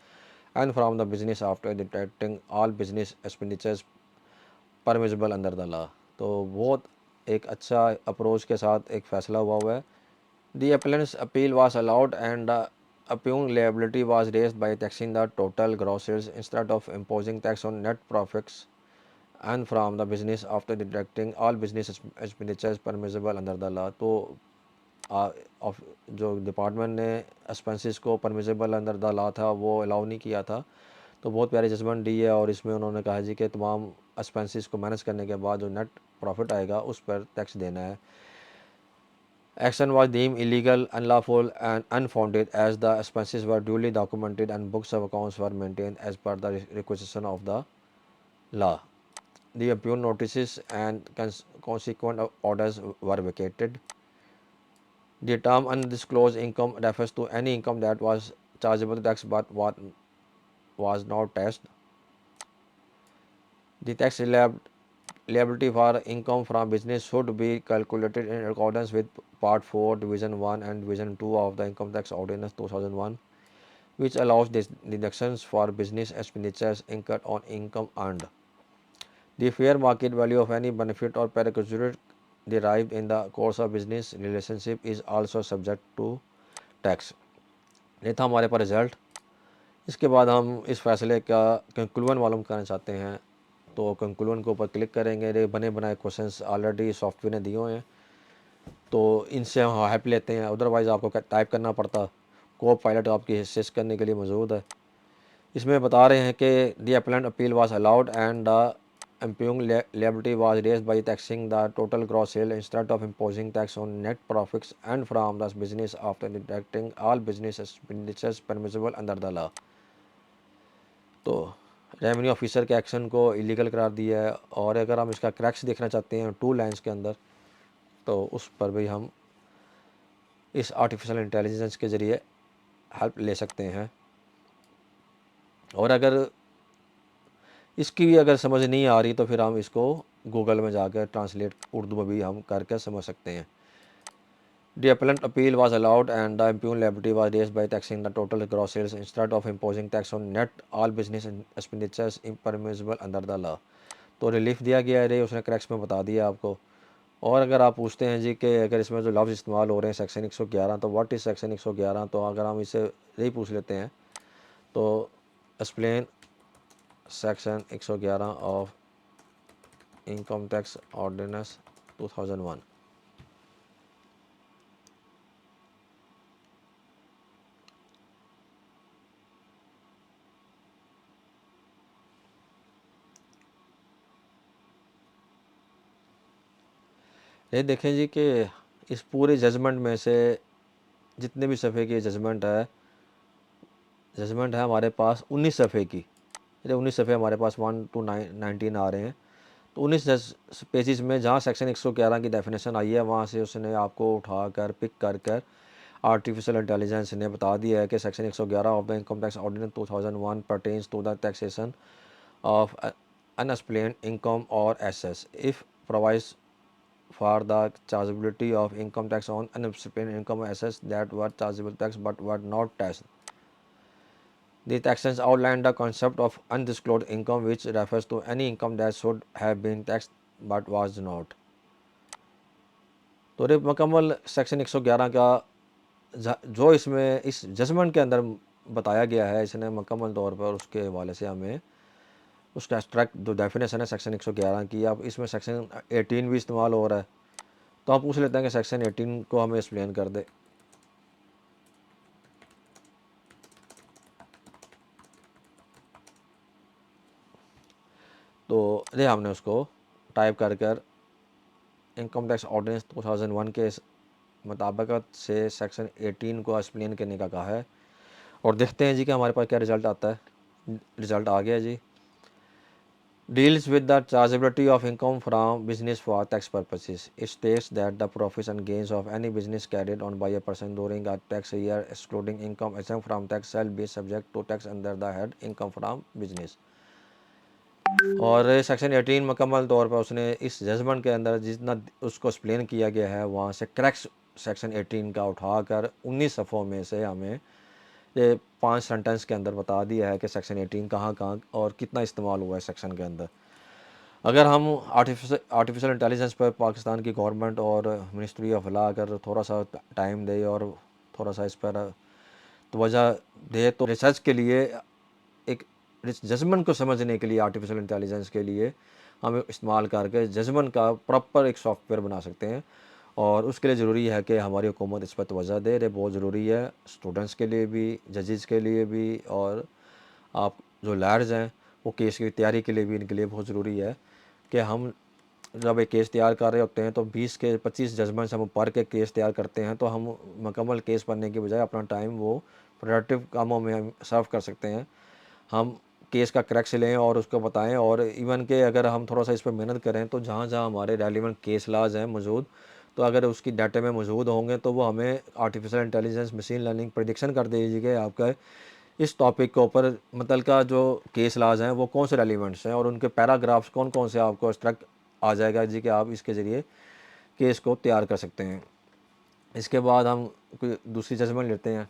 and from the business after deducting all business expenditures permissible under the law. तो बहुत एक अच्छा approach के साथ एक फ़ैसला हुआ है। The appellants appeal was allowed and the appealing liability was raised by taxing the total gross sales instead of imposing tax on net profits and from the business after deducting all business expenditures permissible under the law। तो जो department ने expenses को permissible under the law था वो allow नहीं किया था। तो बहुत प्यारी जजमेंट दी है और इसमें उन्होंने कहा जी कि तमाम एक्सपेंसेस को मैनेज करने के बाद जो नेट प्रॉफिट आएगा उस पर टैक्स देना है। Action was deemed illegal, unlawful, and unfounded as the expenses were duly documented and books of accounts were maintained as per the requisition of the law. The appeal notices and consequent orders were vacated. The term undisclosed income refers to any income that was chargeable to tax but was not taxed. The tax liability for income from business should be calculated in accordance with Part 4, Division 1 and Division 2 of the Income Tax Ordinance 2001, which allows deductions for business expenditures incurred on income earned. The fair market value of any benefit or perquisite derived in the course of business relationship is also subject to tax। ये था हमारे पास result. इसके बाद हम इस फैसले का conclusion मालूम करना चाहते हैं। तो कंक्लूजन के ऊपर क्लिक करेंगे। ये बने बनाए क्वेश्चंस ऑलरेडी सॉफ्टवेयर ने दिए हुए हैं, तो इनसे हम हेल्प लेते हैं। अदरवाइज़ आपको टाइप करना पड़ता। को पायलट आपकी असिस्ट करने के लिए मौजूद है। इसमें बता रहे हैं कि the appellate appeal was allowed and the imputing liability was raised by taxing the total gross sale instead of imposing tax on net profits and from the business after deducting all business expenditures permissible under the law। तो revenue officer के action को illegal करार दिया है। और अगर हम इसका क्रैक्स देखना चाहते हैं 2 लाइन्स के अंदर, तो उस पर भी हम इस आर्टिफिशियल इंटेलिजेंस के ज़रिए हेल्प ले सकते हैं। और अगर इसकी भी अगर समझ नहीं आ रही तो फिर हम इसको गूगल में जाकर ट्रांसलेट उर्दू में भी हम करके समझ सकते हैं। The appellant appeal was allowed and the impugned liability was raised by taxing the total gross sales instead of imposing tax on net all business expenditures impermissible under the law। तो relief दिया गया है, उसने cracks में बता दिया आपको। और अगर आप पूछते हैं जी कि अगर इसमें जो लफ्ज़ इस्तेमाल हो रहे हैं सेक्शन 111, तो व्हाट इज़ सेक्शन 111, तो अगर हम इसे यही पूछ लेते हैं तो explain section 111 of income tax ordinance 2001। ये देखें जी कि इस पूरे जजमेंट में से जितने भी सफ़े की जजमेंट है हमारे पास 19 सफ़े की। ये 19 सफ़े हमारे पास 1 to 19 आ रहे हैं। तो 19 पेजेस में जहाँ सेक्शन 111 की डेफिनेशन आई है वहाँ से उसने आपको उठा कर पिक कर आर्टिफिशियल इंटेलिजेंस ने बता दिया है कि section 111 of the income tax ordinance 2001 pertains to the taxation of unexplained income or assets if provides for the chargeability of income tax on unexplained income or assets that were chargeable tax but were not taxed। The sections outline the concept of undisclosed income, which refers to any income that should have been taxed but was not। तो ये मुकम्मल section 111 का जो इसमें इस judgement के अंदर बताया गया है, इसने मुकम्मल तौर पर उसके हवाले से हमें उसका एक्सट्रैक्ट जो डेफिनेशन है सेक्शन 111 की, अब इसमें सेक्शन 18 भी इस्तेमाल हो रहा है। तो हम पूछ लेते हैं कि सेक्शन 18 को हमें एक्सप्लेन कर दे। तो ये हमने उसको टाइप कर इनकम टैक्स ऑर्डिनेंस 2001 के मुताबिकत से सेक्शन 18 को एक्सप्लेन करने का कहा है। और देखते हैं जी कि हमारे पास क्या रिज़ल्ट आता है। रिज़ल्ट आ गया जी। Deals with the chargeability of income from business for tax purposes। It states that the profits and gains of any business carried on by a person during a tax year excluding income exempt from tax shall be subject to tax under the head income from business। और section 18 मुकम्मल तौर पर उसने इस judgement के अंदर जितना उसको एक्सप्लेन किया गया है वहाँ से क्रैक्स सेक्शन 18 का उठाकर 19 सफ़ों में से हमें ये 5 सेंटेंस के अंदर बता दिया है कि सेक्शन 18 कहाँ कहाँ और कितना इस्तेमाल हुआ है सेक्शन के अंदर। अगर हम आर्टिफिशियल इंटेलिजेंस पर पाकिस्तान की गवर्नमेंट और मिनिस्ट्री ऑफ लॉ अगर थोड़ा सा टाइम दे और थोड़ा सा इस पर तवज्जो दे तो रिसर्च के लिए, एक जजमेंट को समझने के लिए आर्टिफिशियल इंटेलिजेंस के लिए हम इस्तेमाल करके जजमेंट का प्रॉपर एक सॉफ्टवेयर बना सकते हैं। और उसके लिए ज़रूरी है कि हमारी हुकूमत इस पर तवज्जो दे। ये बहुत ज़रूरी है स्टूडेंट्स के लिए भी, जजेस के लिए भी, और आप जो लॉयर्स हैं वो केस की तैयारी के लिए भी, इनके लिए बहुत ज़रूरी है कि हम जब एक केस तैयार कर रहे होते हैं तो 20 के 25 जजमेंट्स हम पढ़ के केस तैयार करते हैं, तो हम मुकम्मल केस पढ़ने की बजाय अपना टाइम वो प्रोडक्टिव कामों में हम सर्व कर सकते हैं। हम केस का क्रैक्स लें और उसको बताएं, और इवन के अगर हम थोड़ा सा इस पर मेहनत करें तो जहाँ जहाँ हमारे रेलिवेंट केस लाज हैं मौजूद, तो अगर उसकी डाटा में मौजूद होंगे तो वो हमें artificial intelligence machine learning prediction कर देगी कि आपका इस टॉपिक के ऊपर मतलब का जो केस लाज हैं वो कौन से रेलिवेंट्स हैं और उनके पैराग्राफ्स कौन कौन से आपको एक्सट्रैक्ट आ जाएगा जी कि आप इसके ज़रिए केस को तैयार कर सकते हैं। इसके बाद हम कोई दूसरी जजमेंट लेते हैं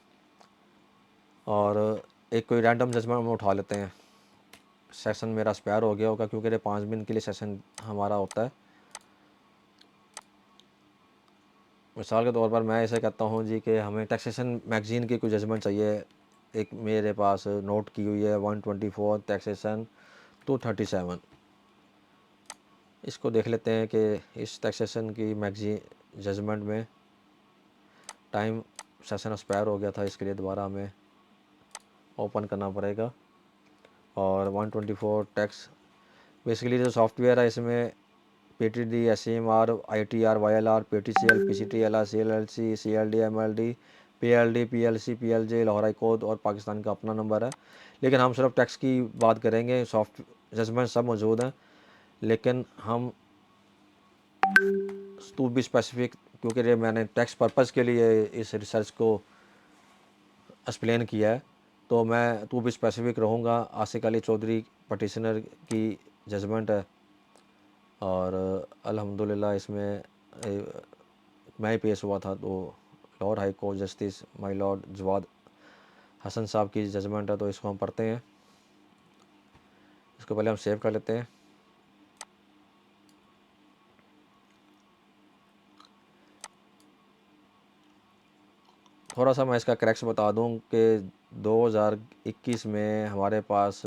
और एक कोई रैंडम जजमेंट हम उठा लेते हैं। सेशन मेरा स्पेयर हो गया होगा क्योंकि ये 5 मिनट के लिए सेशन हमारा होता है। मिसाल के तौर पर मैं ऐसे कहता हूँ जी कि हमें टैक्सेशन मैगज़ीन की कोई जजमेंट चाहिए। एक मेरे पास नोट की हुई है 124 टैक्सेशन 237। इसको देख लेते हैं कि इस टैक्सेशन की मैगज़ीन जजमेंट में टाइम सेशन एक्सपायर हो गया था, इसके लिए दोबारा हमें ओपन करना पड़ेगा। और 124 टैक्स बेसिकली जो सॉफ्टवेयर है इसमें PTD, SEMR, ITR, YLR, PTCL, PCT, LR, CLLC, CLD, MLD, PLD, PLC, PLJ, Lahore high court और पाकिस्तान का अपना नंबर है। लेकिन हम सिर्फ टैक्स की बात करेंगे, सॉफ्ट जजमेंट सब मौजूद हैं, लेकिन हम टू बी स्पेसिफिक, क्योंकि ये मैंने टैक्स पर्पज़ के लिए इस रिसर्च को एक्सप्लेन किया है, तो मैं टू बी स्पेसिफिक रहूँगा। आसिक अली चौधरी पटिशनर की जजमेंट है और अल्हम्दुलिल्लाह इसमें मैं ही पेश हुआ था, तो Lahore high court justice my lord Jawad Hasan sahab की जजमेंट है। तो इसको हम पढ़ते हैं। इसको पहले हम सेव कर लेते हैं। थोड़ा सा मैं इसका क्रैक्स बता दूं कि 2021 में हमारे पास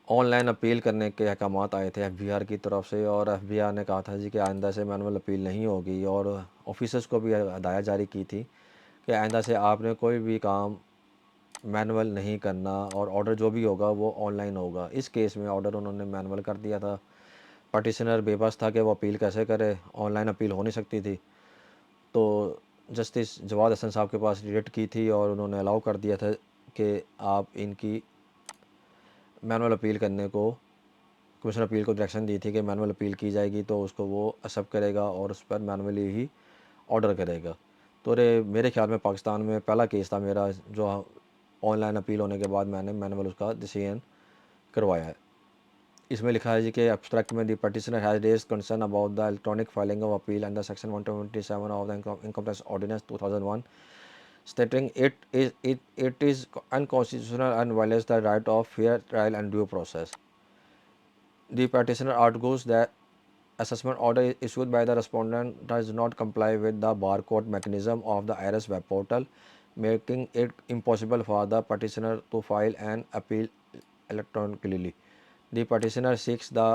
ऑनलाइन अपील करने के अहकामात आए थे FBR की तरफ से, और FBR ने कहा था जी कि आइंदा से मैनुअल अपील नहीं होगी, और ऑफिसर्स को भी हदायत जारी की थी कि आइंदा से आपने कोई भी काम मैनुअल नहीं करना और ऑर्डर जो भी होगा वो ऑनलाइन होगा। इस केस में ऑर्डर उन्होंने मैनुअल कर दिया था। पटिशनर बेबस था कि वो अपील कैसे करे, ऑनलाइन अपील हो नहीं सकती थी। तो जस्टिस जवाद हसन साहब के पास रिट की थी और उन्होंने अलाउ कर दिया था कि आप इनकी मैनुअल अपील करने को, कमीशन अपील को डायरेक्शन दी थी कि मैनुअल अपील की जाएगी तो उसको वो एक्सेप्ट करेगा और उस पर मैनुअली ही ऑर्डर करेगा। तो मेरे ख्याल में पाकिस्तान में पहला केस था मेरा जो ऑनलाइन अपील होने के बाद मैंने मैनुअल उसका डिसीजन करवाया है। इसमें लिखा है जी कि एब्स्ट्रैक्ट में the petitioner has raised concern about the electronic filing of appeal under section 127 of the income tax ordinance 2001, stating it is unconstitutional and violates the right of fair trial and due process. The petitioner argues that assessment order issued by the respondent does not comply with the barcode mechanism of the IRS web portal, making it impossible for the petitioner to file an appeal electronically. The petitioner seeks the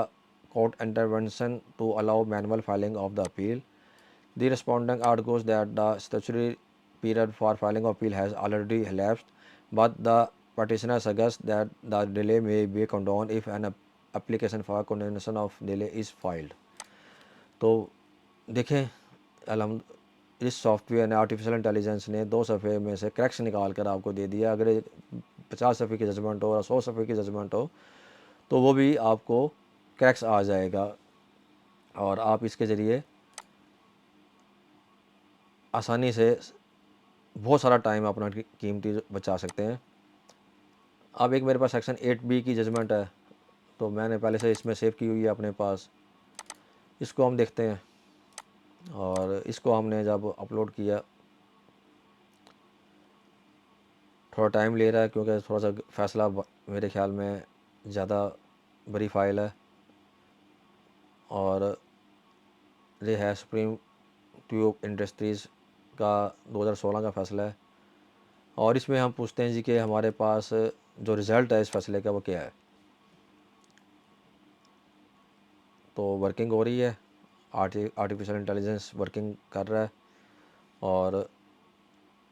court intervention to allow manual filing of the appeal. The respondent argues that the statutory period for filing of appeal has already elapsed, but the petitioner suggests that the delay may be condoned if an application for condonation of delay is filed. तो देखें, अलहमद इस software ने, artificial intelligence ने 2 सफ़े में से cracks निकाल कर आपको दे दिया। अगर 50 सफ़े की जजमेंट हो और 100 सफ़े की जजमेंट हो तो वो भी आपको क्रैक्स आ जाएगा और आप इसके ज़रिए आसानी से बहुत सारा टाइम अपना कीमती बचा सकते हैं। अब एक मेरे पास सेक्शन 8B की जजमेंट है, तो मैंने पहले से इसमें सेव की हुई है अपने पास। इसको हम देखते हैं। और इसको हमने जब अपलोड किया, थोड़ा टाइम ले रहा है क्योंकि थोड़ा सा फ़ैसला मेरे ख्याल में ज़्यादा बड़ी फ़ाइल है, और ये है सुप्रीम ट्यूब इंडस्ट्रीज़ का 2016 का फ़ैसला है। और इसमें हम पूछते हैं जी कि हमारे पास जो रिज़ल्ट है इस फैसले का वो क्या है। तो वर्किंग हो रही है, आर्टिफिशियल इंटेलिजेंस वर्किंग कर रहा है। और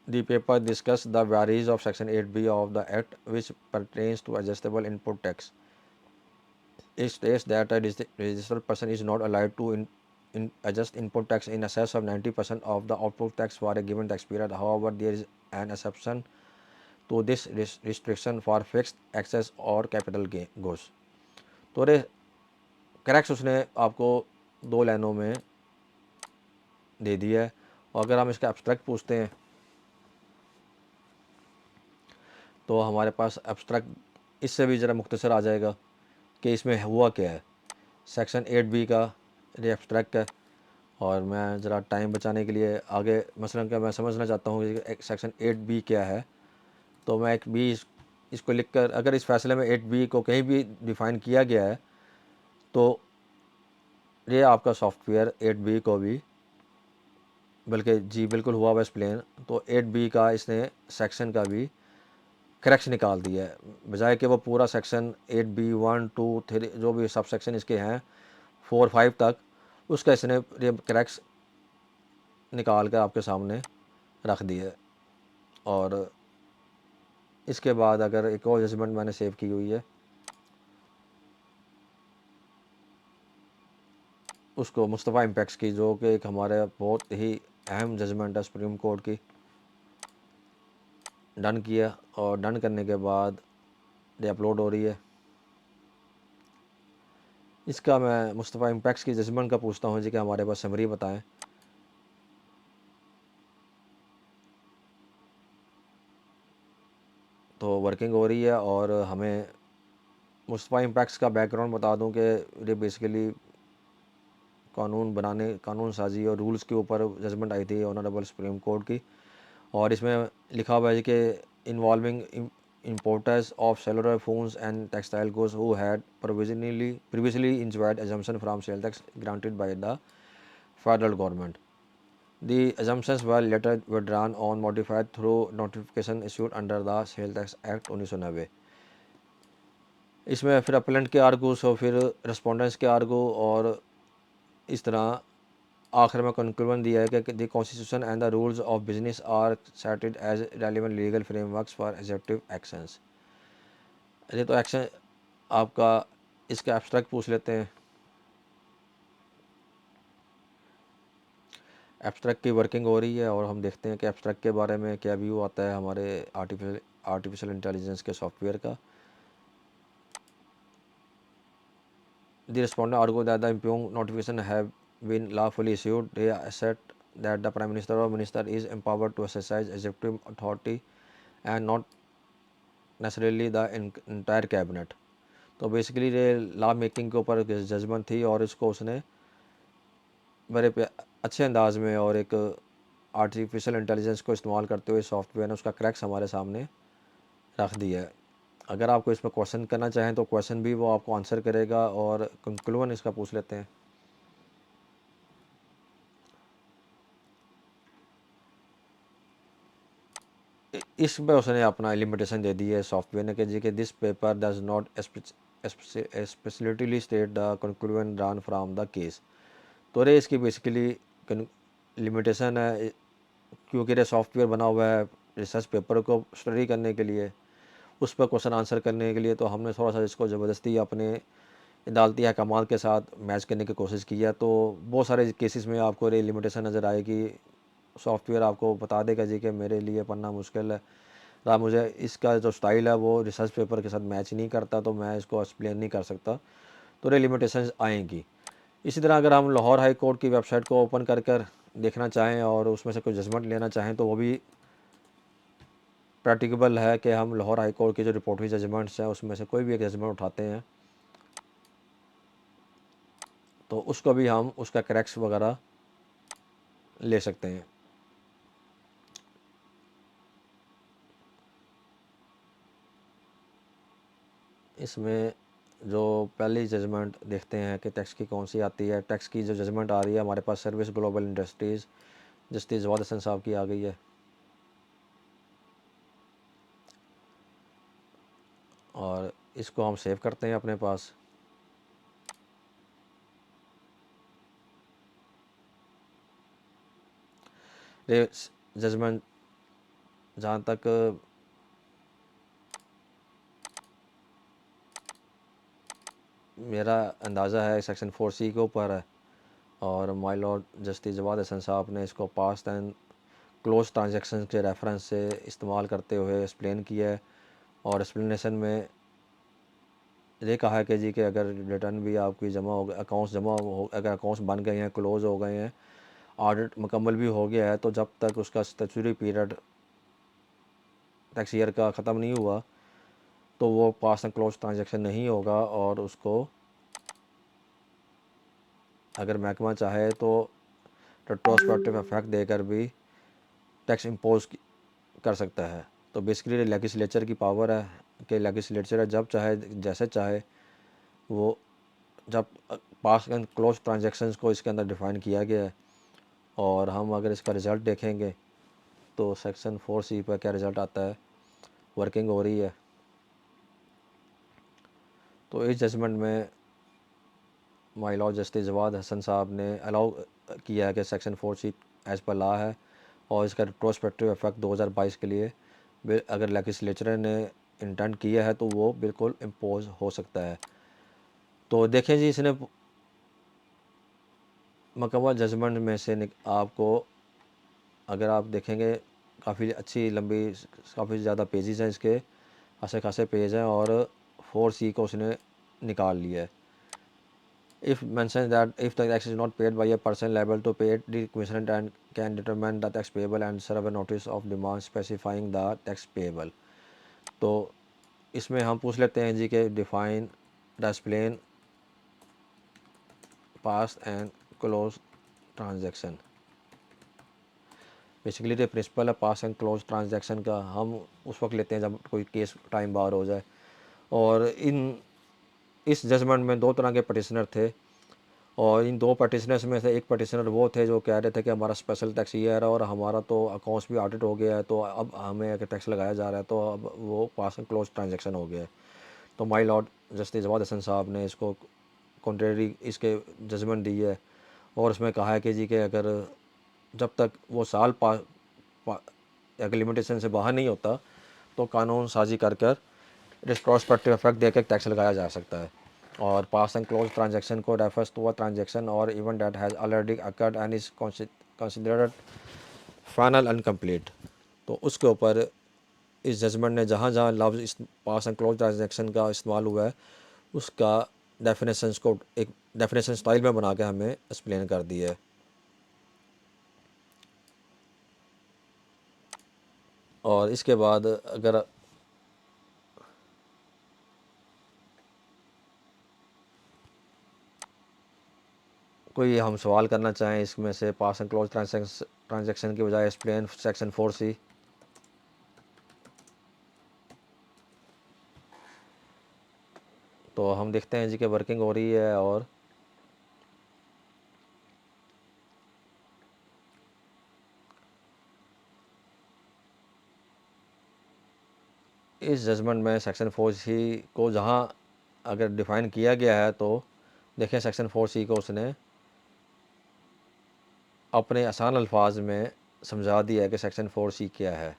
the paper discuss the varies of section 8B of the act which pertains to adjustable input tax. It states that a registered person is not allowed to adjust input tax in excess of 90% of the output tax for a given tax period. However, there is an exception to this restriction for fixed excess or capital goes. तो रे correct उसने आपको 2 लाइनों में दे दिया है। और अगर हम इसका एब्स्ट्रैक्ट पूछते हैं तो हमारे पास एब्स्ट्रैक्ट इससे भी ज़रा मुख्तसर आ जाएगा कि इसमें हुआ क्या है। सेक्शन 8B का ये एब्स्ट्रैक्ट है। और मैं ज़रा टाइम बचाने के लिए आगे मसलन क्या मैं समझना चाहता हूँ कि सेक्शन 8B क्या है, तो मैं एक बी इसको लिख कर, अगर इस फैसले में 8B को कहीं भी डिफ़ाइन किया गया है तो ये आपका सॉफ्टवेयर 8B को भी, बल्कि जी बिल्कुल हुआ हुआ एक्सप्लेन, तो 8B का इसने सेक्शन का भी करेक्शन निकाल दिया है, बजाय कि वो पूरा सेक्शन 8B 1 2 3 जो भी सब सेक्शन इसके हैं 4 5 तक, उसका इसने ये करेक्ट निकाल कर आपके सामने रख दिया है। और इसके बाद अगर एक और जजमेंट मैंने सेव की हुई है, उसको मुस्तफ़ा इम्पैक्ट्स की, जो कि एक हमारे बहुत ही अहम जजमेंट है सुप्रीम कोर्ट की, डन किया। और डन करने के बाद ये अपलोड हो रही है। इसका मैं मुस्तफ़ा इम्पैक्ट्स की जजमेंट का पूछता हूँ जी कि हमारे पास समरी बताएं। तो वर्किंग हो रही है। और हमें मुस्तफ़ा इम्पैक्ट्स का बैकग्राउंड बता दूं कि ये बेसिकली कानून बनाने, कानून साजी और रूल्स के ऊपर जजमेंट आई थी ऑनरेबल सुप्रीम कोर्ट की। और इसमें लिखा हुआ है कि involving importers of cellular phones and textile goods who had previously enjoyed exemption from sale tax granted by the federal government. The exemptions were later withdrawn or modified through notification issued under the Sale Tax Act 1990। इसमें फिर appellate के आर्गूस और फिर respondents के argue, और इस तरह आखिर में कंक्लूजन दिया है कि the constitution and the rules of business are cited as relevant legal frameworks for executive actions. ये तो एक्शन आपका, इसका एब्स्ट्रैक्ट पूछ लेते हैं। एब्स्ट्रैक्ट की वर्किंग हो रही है और हम देखते हैं कि एब्स्ट्रैक्ट के बारे में क्या व्यू आता है हमारे आर्टिफिशियल इंटेलिजेंस के सॉफ्टवेयर का। The respondent argue that the impugned notification have been lawfully issued. They assert that the Prime Minister or Minister is empowered to exercise executive authority and not necessarily the entire cabinet. तो basically ये law making के ऊपर judgement थी, और इसको उसने बड़े अच्छे अंदाज में और एक आर्टिफिशियल इंटेलिजेंस को इस्तेमाल करते हुए सॉफ्टवेयर ने उसका क्रैक्स हमारे सामने रख दिया है। अगर आपको इसमें क्वेश्चन करना चाहें तो क्वेश्चन भी वो आपको आंसर करेगा। और कंक्लूजन इसका पूछ लेते हैं। इसमें उसने अपना लिमिटेशन दे दी है सॉफ्टवेयर ने कि जी कि this paper does not specifically state the conclusion drawn from the case. तो रे इसकी बेसिकली लिमिटेशन है, क्योंकि ये सॉफ्टवेयर बना हुआ है रिसर्च पेपर को स्टडी करने के लिए, उस पर क्वेश्चन आंसर करने के लिए। तो हमने थोड़ा सा इसको ज़बरदस्ती अपने अदालती अहकामात के साथ मैच करने की कोशिश की है। तो बहुत सारे केसेस में आपको ये लिमिटेशन नज़र आएगी। सॉफ्टवेयर आपको बता देगा जी कि मेरे लिए पढ़ना मुश्किल है, या मुझे इसका जो स्टाइल है वो रिसर्च पेपर के साथ मैच नहीं करता, तो मैं इसको एक्सप्लेन नहीं कर सकता। तो ये लिमिटेशन आएंगी। इसी तरह अगर हम लाहौर हाई कोर्ट की वेबसाइट को ओपन कर देखना चाहें और उसमें से कोई जजमेंट लेना चाहें तो वो भी प्रैक्टिकेबल है कि हम लाहौर हाई कोर्ट की जो रिपोर्ट हुई जजमेंट्स हैं उसमें से कोई भी एक जजमेंट उठाते हैं तो उसको भी हम उसका करेक्ट्स वगैरह ले सकते हैं। इसमें जो पहली जजमेंट देखते हैं कि टैक्स की कौन सी आती है। टैक्स की जो जजमेंट आ रही है हमारे पास service global industries justice Jawad Hasan sahab की आ गई है, और इसको हम सेव करते हैं अपने पास। ये जजमेंट जहाँ तक मेरा अंदाज़ा है सेक्शन 4C के ऊपर है, और my lord justice Jawad Hasan sahab ने इसको पास्ट एंड क्लोज ट्रांजैक्शन के रेफरेंस से इस्तेमाल करते हुए एक्सप्लेन किया है। और एक्सप्लेनेशन में ये कहा है कि जी कि अगर रिटर्न भी आपकी जमा हो गए, अकाउंट्स जमा हो, अगर अकाउंट्स बन गए हैं, क्लोज़ हो गए हैं, ऑडिट मुकम्मल भी हो गया है, तो जब तक उसका स्टैट्यूटरी पीरियड टैक्स ईयर का ख़त्म नहीं हुआ तो वो पास एंड क्लोज ट्रांजैक्शन नहीं होगा, और उसको अगर महकमा चाहे तो रेट्रोस्पेक्टिव इफेक्ट देकर भी टैक्स इम्पोज कर सकता है। तो बेसिकली लेजिस्लेचर की पावर है कि लेजिस्लेचर जब चाहे जैसे चाहे वो, जब पास एंड क्लोज ट्रांजैक्शंस को इसके अंदर डिफ़ाइन किया गया है। और हम अगर इसका रिज़ल्ट देखेंगे तो सेक्शन 4C पर क्या रिज़ल्ट आता है, वर्किंग हो रही है। तो इस जजमेंट में my lord justice Jawad Hasan sahab ने अलाउ किया है कि section 4C as per law है, और इसका रिट्रोस्पेक्टिव इफेक्ट 2022 के लिए अगर लेजिस्लेचर ने इंटेंट किया है तो वो बिल्कुल इम्पोज हो सकता है। तो देखें जी, इसने मुकम्मल जजमेंट में से आपको अगर आप देखेंगे काफ़ी अच्छी लंबी, काफ़ी ज़्यादा पेजेस हैं इसके, खासे खासे पेज हैं, और 4C को उसने निकाल लिया है। If mentions that if the tax is not paid by a person liable to pay it, the commissioner and can determine the tax payable and serve a notice of demand specifying the tax payable। तो इसमें हम पूछ लेते हैं जी के define explain pass and close transaction. Basically जो principal है पास and close transaction का, हम उस वक्त लेते हैं जब कोई केस टाइम बार हो जाए। और इस जजमेंट में दो तरह के पटिशनर थे, और इन दो पटिशनर्स में से एक पटिशनर वो थे जो कह रहे थे कि हमारा स्पेशल टैक्स ईयर है और हमारा तो अकाउंट्स भी ऑडिट हो गया है, तो अब हमें अगर टैक्स लगाया जा रहा है तो अब वो पास एंड क्लोज ट्रांजैक्शन हो गया है। तो my lord justice Jawad Hasan sahab ने इसको कॉन्ट्रेरी इसके जजमेंट दी है, और उसमें कहा है कि जी के अगर जब तक वो साल अगर लिमिटेशन से बाहर नहीं होता तो कानून साजी कर कर रिट्रोस्पेक्टिव इफेक्ट देकर टैक्स लगाया जा सकता है। और पास एंड क्लोज ट्रांजैक्शन को रेफर्स टू अ ट्रांजैक्शन और even that has already occurred and is considered final and complete. तो उसके ऊपर इस जजमेंट ने जहाँ जहाँ लफ्ज़ इस पास एंड क्लोज ट्रांजैक्शन का इस्तेमाल हुआ है उसका डेफिनेशंस को एक डेफिनेशन स्टाइल में बना के हमें एक्सप्लेन कर दिया है। और इसके बाद अगर कोई हम सवाल करना चाहें इसमें से पास एंड क्लोज ट्रांजैक्शन की बजाय एक्सप्लेन सेक्शन 4C, तो हम देखते हैं जी कि वर्किंग हो रही है। और इस जजमेंट में सेक्शन 4C को जहाँ अगर डिफ़ाइन किया गया है तो देखें सेक्शन 4C को उसने अपने आसान अल्फाज में समझा दिया है कि सेक्शन 4C क्या है।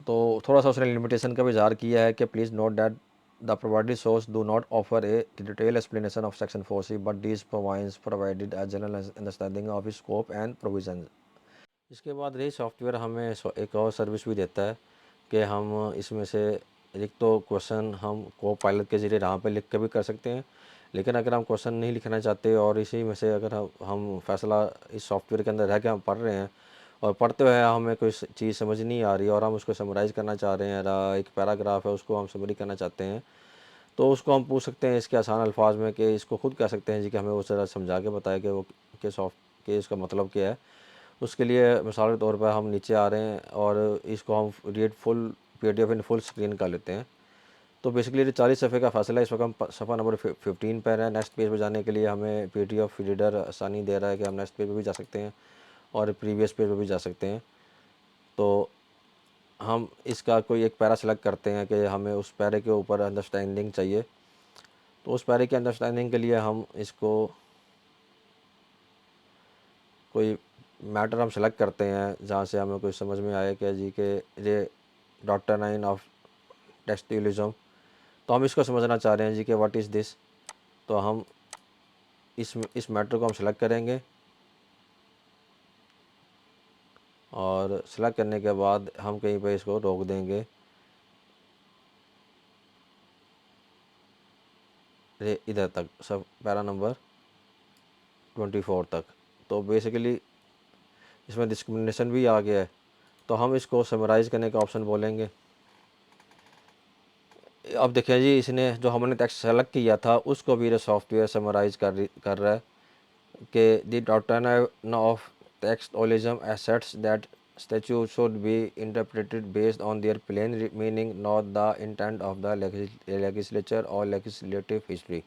तो थोड़ा सा उसने लिमिटेशन का भी इज़हार किया है कि please note that the provided source do not offer a detail explanation of section 4C but these provides provided as general understanding of scope and provision. इसके बाद रही सॉफ्टवेयर हमें एक और सर्विस भी देता है कि हम इसमें से एक तो क्वेश्चन हम को पायलट के ज़रिए यहाँ पे लिख के भी कर सकते हैं, लेकिन अगर हम क्वेश्चन नहीं लिखना चाहते और इसी में से अगर हम फैसला इस सॉफ्टवेयर के अंदर रह के हम पढ़ रहे हैं और पढ़ते हुए हमें कोई चीज़ समझ नहीं आ रही और हम उसको समराइज़ करना चाह रहे हैं, एक पैराग्राफ है उसको हम समरी करना चाहते हैं, तो उसको हम पूछ सकते हैं इसके आसान अल्फाज में कि इसको खुद कह सकते हैं जी कि हमें वो ज़रा समझा के बताए कि वो कि सॉफ्ट कि इसका मतलब क्या है। उसके लिए मिसाल के तौर पर हम नीचे आ रहे हैं और इसको हम read full PDF in full screen कर लेते हैं। तो बेसिकली ये 40 सफ़े का फ़ासला है। इस वक्त हम सफ़ा नंबर 15 पर है। नेक्स्ट पेज पे जाने के लिए हमें PDF रीडर आसानी दे रहा है कि हम नेक्स्ट पेज पे भी जा सकते हैं और प्रीवियस पेज पे भी जा सकते हैं। तो हम इसका कोई एक पैरा सेलेक्ट करते हैं कि हमें उस पैरे के ऊपर अंडरस्टैंडिंग चाहिए। तो उस पैरे की अंडरस्टैंडिंग के लिए हम इसको कोई मैटर हम सेलेक्ट करते हैं जहाँ से हमें कोई समझ में आए कि जी के ये डॉक्टर 9 ऑफ टेक्सटिलिज्म। तो हम इसको समझना चाह रहे हैं जी कि व्हाट इज़ दिस। तो हम इस मैटर को हम सेलेक्ट करेंगे और सेलेक्ट करने के बाद हम कहीं पे इसको रोक देंगे इधर तक, सब पैरा नंबर 24 तक। तो बेसिकली इसमें डिस्क्रिमिनेशन भी आ गया है। तो हम इसको समराइज़ करने का ऑप्शन बोलेंगे। अब देखिए जी, इसने जो हमने टेक्स्ट सेलेक्ट किया था उसको भी ये सॉफ्टवेयर समराइज़ कर रहा है कि the doctrine of textualism asserts that statutes should be interpreted based on their plain meaning, not the intent of the legislature or legislative history।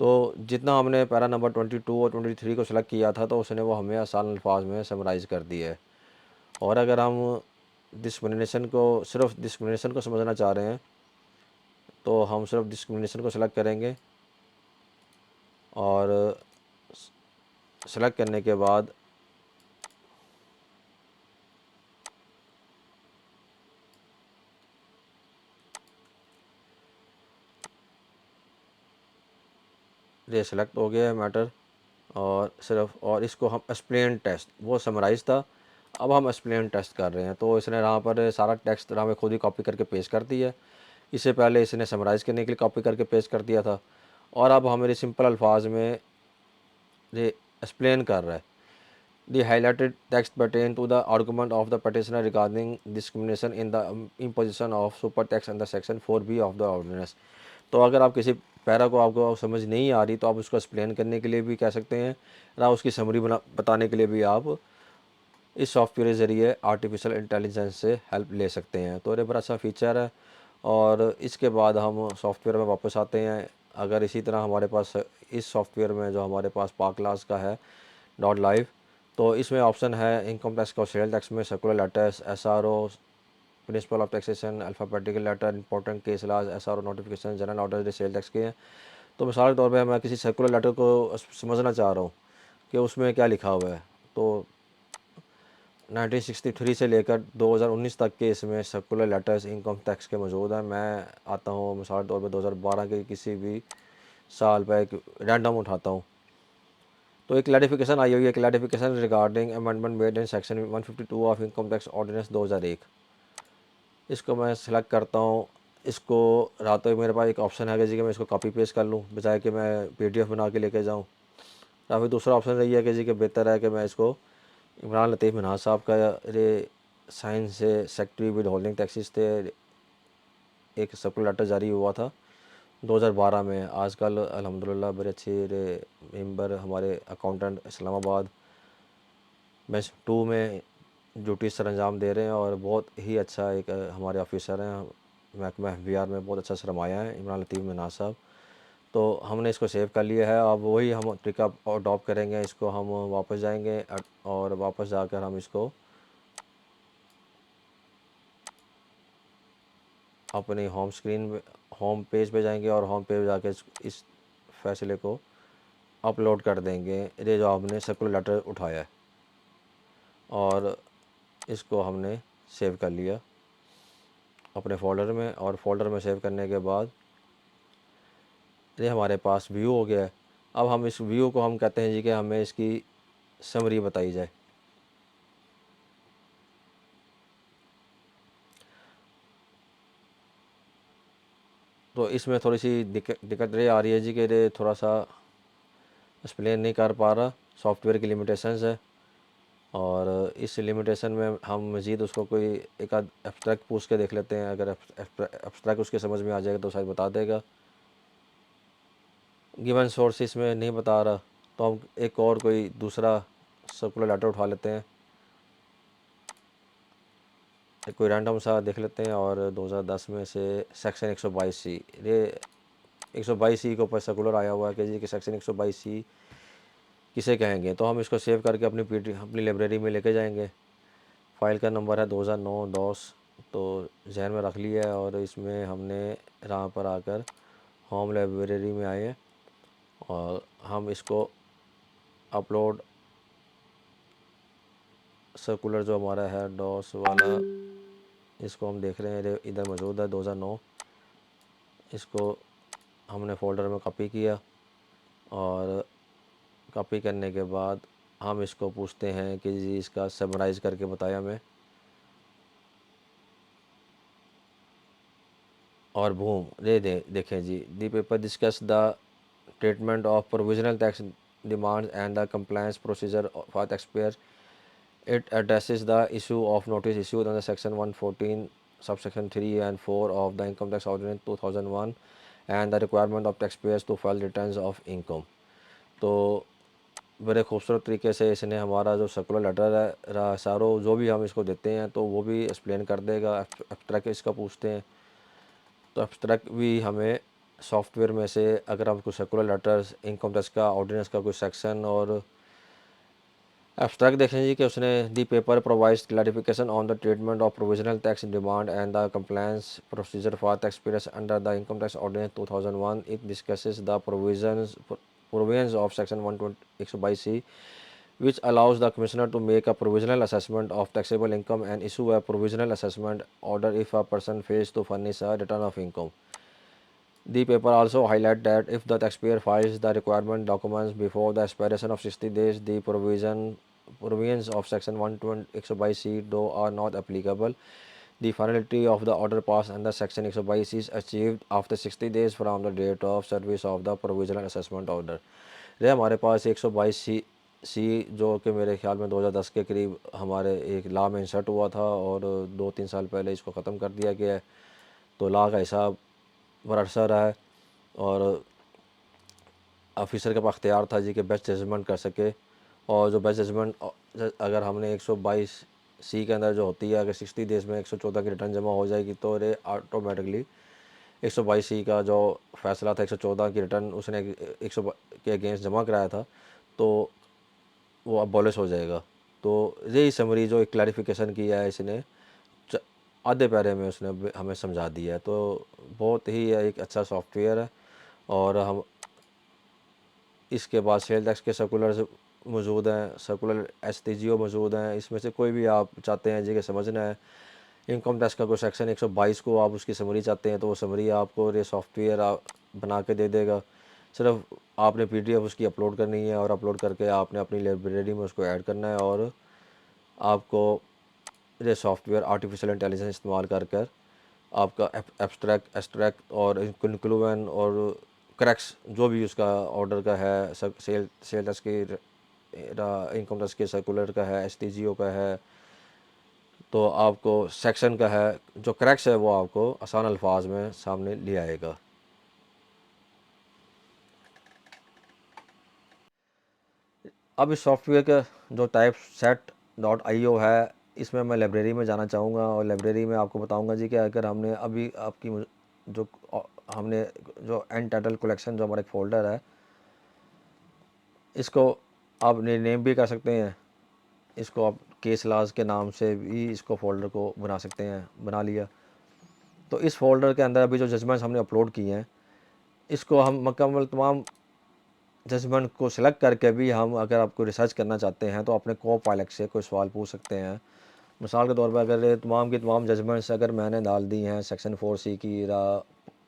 तो जितना हमने पैरा नंबर 22 और 23 को सेलेक्ट किया था तो उसने वो हमें आसान अल्फाज में समराइज़ कर दिया है। और अगर हम सिर्फ डिस्क्रिमिनेशन को समझना चाह रहे हैं तो हम सिर्फ डिस्क्रिमिनेशन को सेलेक्ट करेंगे और सेलेक्ट करने के बाद ये सेलेक्ट हो गया है मैटर। और सिर्फ और इसको हम एक्सप्लेन टेस्ट, वो समराइज़ था, अब हम एक्सप्लेन टेस्ट कर रहे हैं। तो इसने यहाँ पर सारा टेक्स्ट हमें खुद ही कॉपी करके पेस्ट कर दिया है। इससे पहले इसने समराइज़ करने के लिए कॉपी करके पेस्ट कर दिया था और अब हमारे सिंपल अल्फाज में ये एक्सप्लेन कर रहा है। The highlighted text pertain to the argument of the petitioner regarding discrimination in the imposition of super tax under section 4B of the ordinance। तो अगर आप किसी पैरा को आपको समझ नहीं आ रही तो आप उसको एक्सप्लेन करने के लिए भी कह सकते हैं या उसकी समरी बताने के लिए भी आप इस सॉफ्टवेयर के ज़रिए आर्टिफिशियल इंटेलिजेंस से हेल्प ले सकते हैं। तो ये बड़ा अच्छा फ़ीचर है। और इसके बाद हम सॉफ्टवेयर में वापस आते हैं। अगर इसी तरह हमारे पास इस सॉफ्टवेयर में जो हमारे पास पाक क्लास का है डॉट लाइव, तो इसमें ऑप्शन है इनकम टैक्स का सेल टैक्स में circular letters, SRO, principle of taxation, alphabetical letter, important case laws, SRO notification, general order sale tax के हैं। तो मिसाल के तौर पे मैं किसी सर्कुलर लेटर को समझना चाह रहा हूँ कि उसमें क्या लिखा हुआ है। तो 1963 से लेकर 2019 तक के इसमें सर्कुलर लेटर्स इनकम टैक्स के मौजूद हैं। मैं आता हूँ मिसाल के तौर पे 2012 के किसी भी साल पर एक रैंडम उठाता हूँ। तो एक क्लैरिफिकेशन आई हुई है, clarification regarding amendment made in section 152 of income tax ordinance 2001। इसको मैं सेलेक्ट करता हूँ। इसको रातों ही मेरे पास एक ऑप्शन है कि जी कि मैं इसको कॉपी पेस्ट कर लूँ बजाय कि मैं PDF बना के लेके जाऊँ। या फिर दूसरा ऑप्शन यही है कि जी कि बेहतर है कि मैं इसको इमरान लतीफ़ मिन्हाज साहब का ये साइन से सेक्रेटरी विद होल्डिंग टैक्सेस थे, एक सर्कुलर लेटर जारी हुआ था 2012 में। आजकल अल्हम्दुलिल्लाह बड़े अच्छे मेंबर हमारे अकाउंटेंट इस्लामाबाद बेंच 2 में ड्यूटी सर अंजाम दे रहे हैं और बहुत ही अच्छा एक हमारे ऑफिसर हैं। महकमा FBR में बहुत अच्छा सरमाया है इमरान लतीफ़ मिन्हाज साहब। तो हमने इसको सेव कर लिया है। अब वही हम तरीका अडॉप्ट करेंगे। इसको हम वापस जाएंगे और वापस जाकर हम इसको अपनी होम पेज पे जाएंगे और होम पेज जाके इस फैसले को अपलोड कर देंगे, ये जो हमने सर्कुलर लेटर उठाया है। और इसको हमने सेव कर लिया अपने फ़ोल्डर में। और फोल्डर में सेव करने के बाद ये हमारे पास व्यू हो गया है। अब हम इस व्यू को हम कहते हैं जी कि हमें इसकी समरी बताई जाए। तो इसमें थोड़ी सी दिक्कत ये आ रही है जी कि ये थोड़ा सा एक्सप्लेन नहीं कर पा रहा, सॉफ्टवेयर की लिमिटेशंस है। और इस लिमिटेशन में हम मज़ीद उसको कोई एक आध एब्स्ट्रैक्ट पूछ के देख लेते हैं। अगर एब्स्ट्रैक्ट उसके समझ में आ जाएगा तो शायद बता देगा। गिवन सोर्सेस में नहीं बता रहा तो हम एक और कोई दूसरा सर्कुलर लेटर उठा लेते हैं, कोई रैंडम सा देख लेते हैं। और 2010 में से सेक्शन 122C, ये 122C के ऊपर सर्कुलर आया हुआ है कि जी कि सेक्शन 122C किसे कहेंगे। तो हम इसको सेव करके अपनी लाइब्रेरी में लेके जाएंगे। फ़ाइल का नंबर है 2009 डॉस, तो जहन में रख लिया है। और इसमें हमने यहाँ पर आकर होम लाइब्रेरी में आए और हम इसको अपलोड सर्कुलर जो हमारा है डॉस वाला, इसको हम देख रहे हैं इधर मौजूद है 2009। इसको हमने फ़ोल्डर में कॉपी किया और कॉपी करने के बाद हम इसको पूछते हैं कि जी इसका समराइज़ करके बताया हमें। और बूम, ये देखें जी, the paper discuss the treatment of provisional tax demand and the compliance procedure for taxpayer. It addresses the issue of notice issued under Section 114, subsection 3 and 4 of the Income Tax Ordinance 2001 and the requirement of taxpayers to file returns of income। तो बड़े खूबसूरत तरीके से इसने हमारा जो circular letter है सारो जो भी हम इसको देते हैं तो वो भी एक्सप्लेन कर देगा। एब्स्ट्रैक्ट इसका पूछते हैं तो एब्स्ट्रैक्ट भी हमें सॉफ्टवेयर में से, अगर हम कुछ सर्कुलर लेटर्स इनकम टैक्स का ऑर्डिनेंस का कोई सेक्शन और एब्स्ट्रैक्ट देखें जी कि उसने the paper provides clarification on the treatment of provisional tax demand and the compliance procedure for tax payers under the income tax ordinance 2001। It discusses the provisions of section 122C which allows the commissioner to make a provisional assessment of taxable income and issue a provisional assessment order if a person fails to furnish a return of income। The paper also highlight that if the taxpayer files the requirement documents before the expiration of 60 days, the provisions of section 122C though are not applicable. The finality of the order passed under section 122C is achieved after 60 days from the date of service of the provisional assessment order। ये हमारे पास 122C जो कि मेरे ख्याल में 2010 के करीब हमारे एक लॉ में इंसर्ट हुआ था और 2-3 साल पहले इसको ख़त्म कर दिया गया है। तो लॉ का हिसाब बरसा रहा है और ऑफिसर के पास अख्तियार था जी कि बेस्ट जजमेंट कर सके। और जो बेस्ट जजमेंट अगर हमने 122C के अंदर जो होती है, अगर 60 डेज़ में 114 की रिटर्न जमा हो जाएगी तो ये ऑटोमेटिकली 122C का जो फैसला था 114 की रिटर्न उसने 100 के अगेंस्ट जमा कराया था तो वो अबॉलिश हो जाएगा। तो यही समरी जो एक क्लैरिफिकेशन किया है इसने आधे पैरे में उसने हमें समझा दिया है। तो बहुत ही एक अच्छा सॉफ्टवेयर है। और हम इसके बाद सेल टैक्स के सर्कुलर मौजूद हैं, सर्कुलर STGO मौजूद हैं। इसमें से कोई भी आप चाहते हैं जी कि समझना है, इनकम टैक्स का कोई सेक्शन 122 को आप उसकी समरी चाहते हैं तो वो समरी आपको ये सॉफ्टवेयर बना के दे देगा। सिर्फ आपने PDF उसकी अपलोड करनी है और अपलोड करके आपने अपनी लाइब्रेरी में उसको ऐड करना है और आपको ये सॉफ्टवेयर आर्टिफिशियल इंटेलिजेंस इस्तेमाल कर आपका एब्स्ट्रैक्ट और कंक्लूजन और क्रैक्स जो भी उसका ऑर्डर का है, सेल टैक्स की इनकम टैक्स के सर्कुलर का है, STGO का है, तो आपको सेक्शन का है, जो क्रैक्स है वो आपको आसान अल्फाज में सामने ले आएगा। अब इस सॉफ्टवेयर का जो टाइप set.io है, इसमें मैं लाइब्रेरी में जाना चाहूँगा और लाइब्रेरी में आपको बताऊँगा जी कि अगर हमने अभी आपकी जो हमने जो एंड टाइटल कलेक्शन जो हमारा एक फ़ोल्डर है, इसको आप नेम भी कर सकते हैं। इसको आप केस लाज के नाम से भी इसको फ़ोल्डर को बना सकते हैं, बना लिया। तो इस फ़ोल्डर के अंदर अभी जो जजमेंट्स हमने अपलोड किए हैं, इसको हम मुकम्मल तमाम जजमेंट को सिलेक्ट करके भी हम अगर आपको रिसर्च करना चाहते हैं तो अपने को पायलट से कोई सवाल पूछ सकते हैं। मिसाल के तौर पर अगर ये तमाम की तमाम जजमेंट्स अगर मैंने डाल दी हैं सेक्शन 4C की या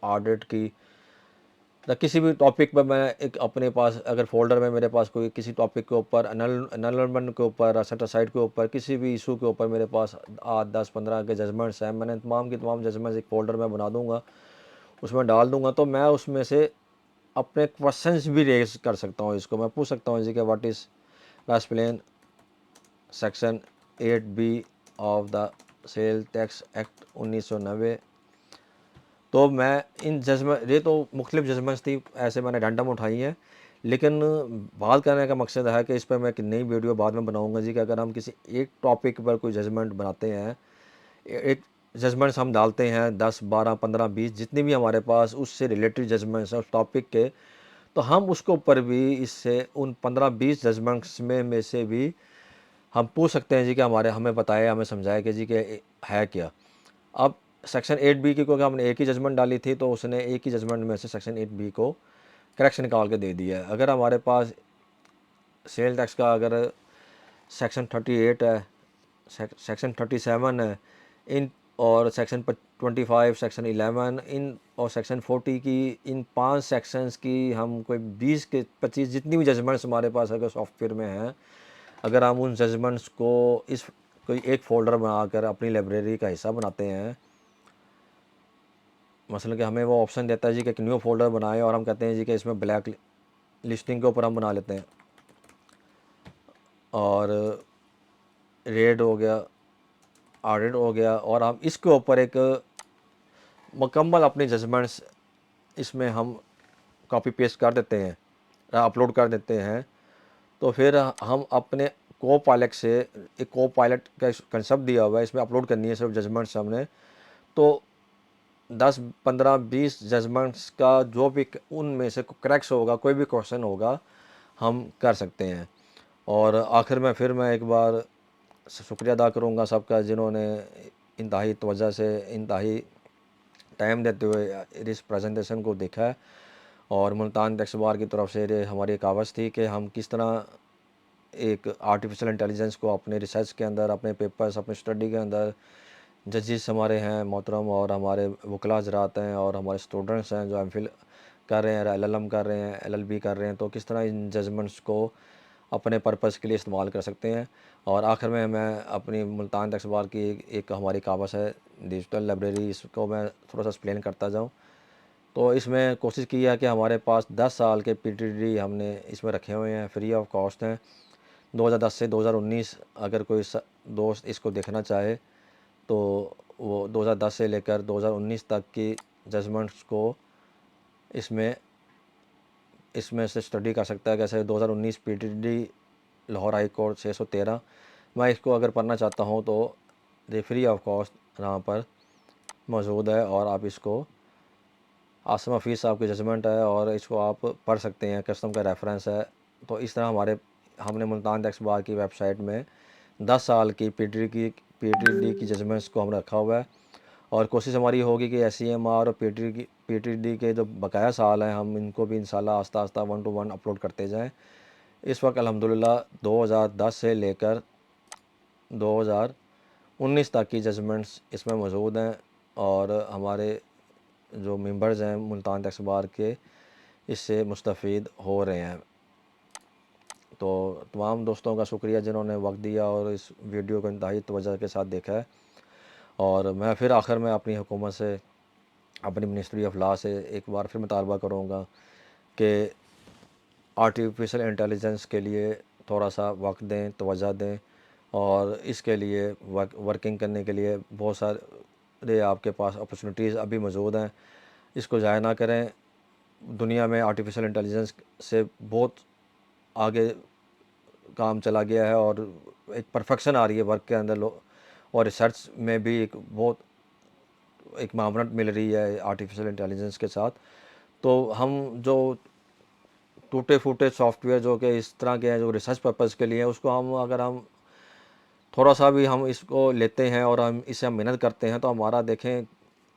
ऑडिट की या किसी भी टॉपिक पर, मैं एक अपने पास अगर फोल्डर में मेरे पास कोई किसी टॉपिक के ऊपर एनलमेंट के ऊपर सेट असाइड के ऊपर किसी भी इशू के ऊपर मेरे पास 8-10-15 के जजमेंट्स हैं, मैंने तमाम की तमाम जजमेंट्स एक फ़ोल्डर में बना दूंगा, उसमें डाल दूंगा। तो मैं उसमें से अपने क्वेश्चंस भी रेज कर सकता हूँ। इसको मैं पूछ सकता हूँ जी कि what is explain section 8B of the cell tax act 1990। तो मैं इन जजमेंट, ये तो मुख्तलिफ जजमेंट्स थी, ऐसे मैंने रैंडम उठाई हैं, लेकिन बात करने का मकसद है कि इस पर मैं एक नई वीडियो बाद में बनाऊंगा जी, कि अगर हम किसी एक टॉपिक पर कोई जजमेंट बनाते हैं, एक जजमेंट्स हम डालते हैं 10 12 15 20 जितनी भी हमारे पास उससे रिलेटेड जजमेंट्स हैं उस टॉपिक के, तो हम उसके ऊपर भी इससे उन 15-20 जजमेंट्स में से भी हम पूछ सकते हैं जी कि हमें बताया, हमें समझाया कि जी कि है क्या। अब सेक्शन 8B की, क्योंकि हमने एक ही जजमेंट डाली थी, तो उसने एक ही जजमेंट में से सेक्शन 8B को करेक्शन निकाल के दे दिया है। अगर हमारे पास सेल टैक्स का अगर सेक्शन 38 है, सेक्शन 37 है, इन और सेक्शन 25, सेक्शन 11 इन और सेक्शन 40 की, इन 5 सेक्शंस की हम कोई 20 के 25 जितनी भी जजमेंट्स हमारे पास अगर सॉफ्टवेयर में हैं, अगर हम उन जजमेंट्स को इस कोई एक फ़ोल्डर बनाकर अपनी लाइब्रेरी का हिस्सा बनाते हैं, मसलन कि हमें वो ऑप्शन देता है जी कि एक न्यू फोल्डर बनाएं, और हम कहते हैं जी कि इसमें ब्लैक लिस्टिंग के ऊपर हम बना लेते हैं, और रेड हो गया, ऑडिट हो गया, और हम इसके ऊपर एक मुकम्मल अपनी जजमेंट्स इसमें हम कॉपी पेस्ट कर देते हैं, अपलोड कर देते हैं। तो फिर हम अपने को पायलट से, एक को पायलट का कंसेप्ट दिया हुआ है, इसमें अपलोड करनी है सिर्फ जजमेंट्स हमने, तो 10 15 20 जजमेंट्स का जो भी उनमें से करेक्ट होगा, कोई भी क्वेश्चन होगा, हम कर सकते हैं। और आखिर में फिर मैं एक बार शुक्रिया अदा करूँगा सबका, जिन्होंने इंतहाई तवज्जो से, इंतहाई टाइम देते हुए इस प्रेजेंटेशन को देखा है। और मुल्तान टैक्स बार की तरफ से हमारी एक आवाज़ थी कि हम किस तरह एक आर्टिफिशियल इंटेलिजेंस को अपने रिसर्च के अंदर, अपने पेपर्स, अपने स्टडी के अंदर, जजेस हमारे हैं मोहतरम, और हमारे वकला हज़रात हैं, और हमारे स्टूडेंट्स हैं जो एमफिल कर रहे हैं, एलएलएम कर रहे हैं, एलएलबी कर रहे हैं, तो किस तरह इन जजमेंट्स को अपने पर्पज़ के लिए इस्तेमाल कर सकते हैं। और आखिर में मैं अपनी मुल्तान टैक्स बार की एक हमारी कावस है डिजिटल लाइब्रेरी, इसको मैं थोड़ा सा एक्सप्लेन करता जाऊँ। तो इसमें कोशिश की है कि हमारे पास 10 साल के पीटीडी हमने इसमें रखे हुए हैं, फ्री ऑफ कॉस्ट हैं। 2010 से 2019 अगर कोई दोस्त इसको देखना चाहे, तो वो 2010 से लेकर 2019 तक की जजमेंट्स को इसमें इसमें से स्टडी कर सकता है। कैसे 2019 पीटीडी लाहौर हाई कोर्ट 613, मैं इसको अगर पढ़ना चाहता हूँ तो ये फ्री ऑफ कॉस्ट यहाँ पर मौजूद है, और आप इसको आसमा फ़ीस आपकी जजमेंट है, और इसको आप पढ़ सकते हैं, कस्टम का रेफरेंस है। तो इस तरह हमने मुल्तान टैक्स बार की वेबसाइट में 10 साल की पीटीडी की जजमेंट्स को हमने रखा हुआ है, और कोशिश हमारी होगी कि एसईएमआर और पीटीडी के जो बकाया साल हैं, हम इनको भी इंशाल्लाह आस्ता आस्ता 1 to 1 अपलोड करते जाएं। इस वक्त अल्हम्दुलिल्लाह 2010 से लेकर 2019 तक की जजमेंट्स इसमें मौजूद हैं, और हमारे जो मेंबर्स हैं मुल्तान टैक्स बार के, इससे मुस्तफ़ीद हो रहे हैं। तो तमाम दोस्तों का शुक्रिया जिन्होंने वक्त दिया और इस वीडियो को इंतहाई तवज्जो के साथ देखा है। और मैं फिर आखिर में अपनी हुकूमत से, अपनी मिनिस्ट्री ऑफ लॉ से एक बार फिर मुतालबा करूँगा कि आर्टिफिशियल इंटेलिजेंस के लिए थोड़ा सा वक्त दें, तवज्जो दें, और इसके लिए वर्किंग करने के लिए बहुत सारे आपके पास अपॉर्चुनिटीज़ अभी मौजूद हैं, इसको ज़ाया ना करें। दुनिया में आर्टिफिशियल इंटेलिजेंस से बहुत आगे काम चला गया है, और एक परफेक्शन आ रही है वर्क के अंदर, और रिसर्च में भी एक मावनत मिल रही है आर्टिफिशियल इंटेलिजेंस के साथ। तो हम जो टूटे फूटे सॉफ्टवेयर जो कि इस तरह के हैं, जो रिसर्च पर्पज़ के लिए हैं, उसको अगर हम थोड़ा सा भी हम इसको लेते हैं और हम मेहनत करते हैं, तो हमारा देखें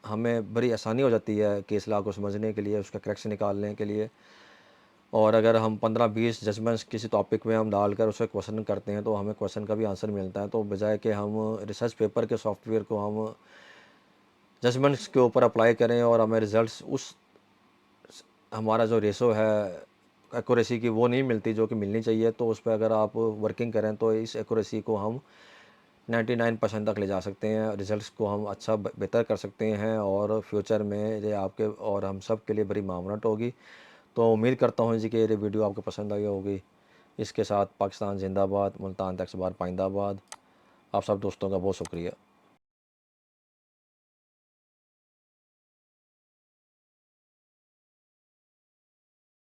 हमें बड़ी आसानी हो जाती है केस लॉ को समझने के लिए, उसका करेक्शन निकालने के लिए। और अगर हम 15-20 जजमेंट्स किसी टॉपिक में हम डालकर उसे क्वेश्चन करते हैं, तो हमें क्वेश्चन का भी आंसर मिलता है। तो बजाय कि हम रिसर्च पेपर के सॉफ्टवेयर को हम जजमेंट्स के ऊपर अप्लाई करें और हमें रिज़ल्ट्स उस हमारा जो रेशो है एक्यूरेसी की वो नहीं मिलती जो कि मिलनी चाहिए, तो उस पर अगर आप वर्किंग करें तो इस एक्यूरेसी को हम 99% तक ले जा सकते हैं, रिज़ल्ट्स को हम अच्छा बेहतर कर सकते हैं, और फ्यूचर में ये आपके और हम सब के लिए बड़ी मामनत होगी। तो उम्मीद करता हूँ जी कि ये वीडियो आपको पसंद आई होगी। इसके साथ पाकिस्तान जिंदाबाद, मुल्तान टैक्स बार पाइंदाबाद। आप सब दोस्तों का बहुत शुक्रिया।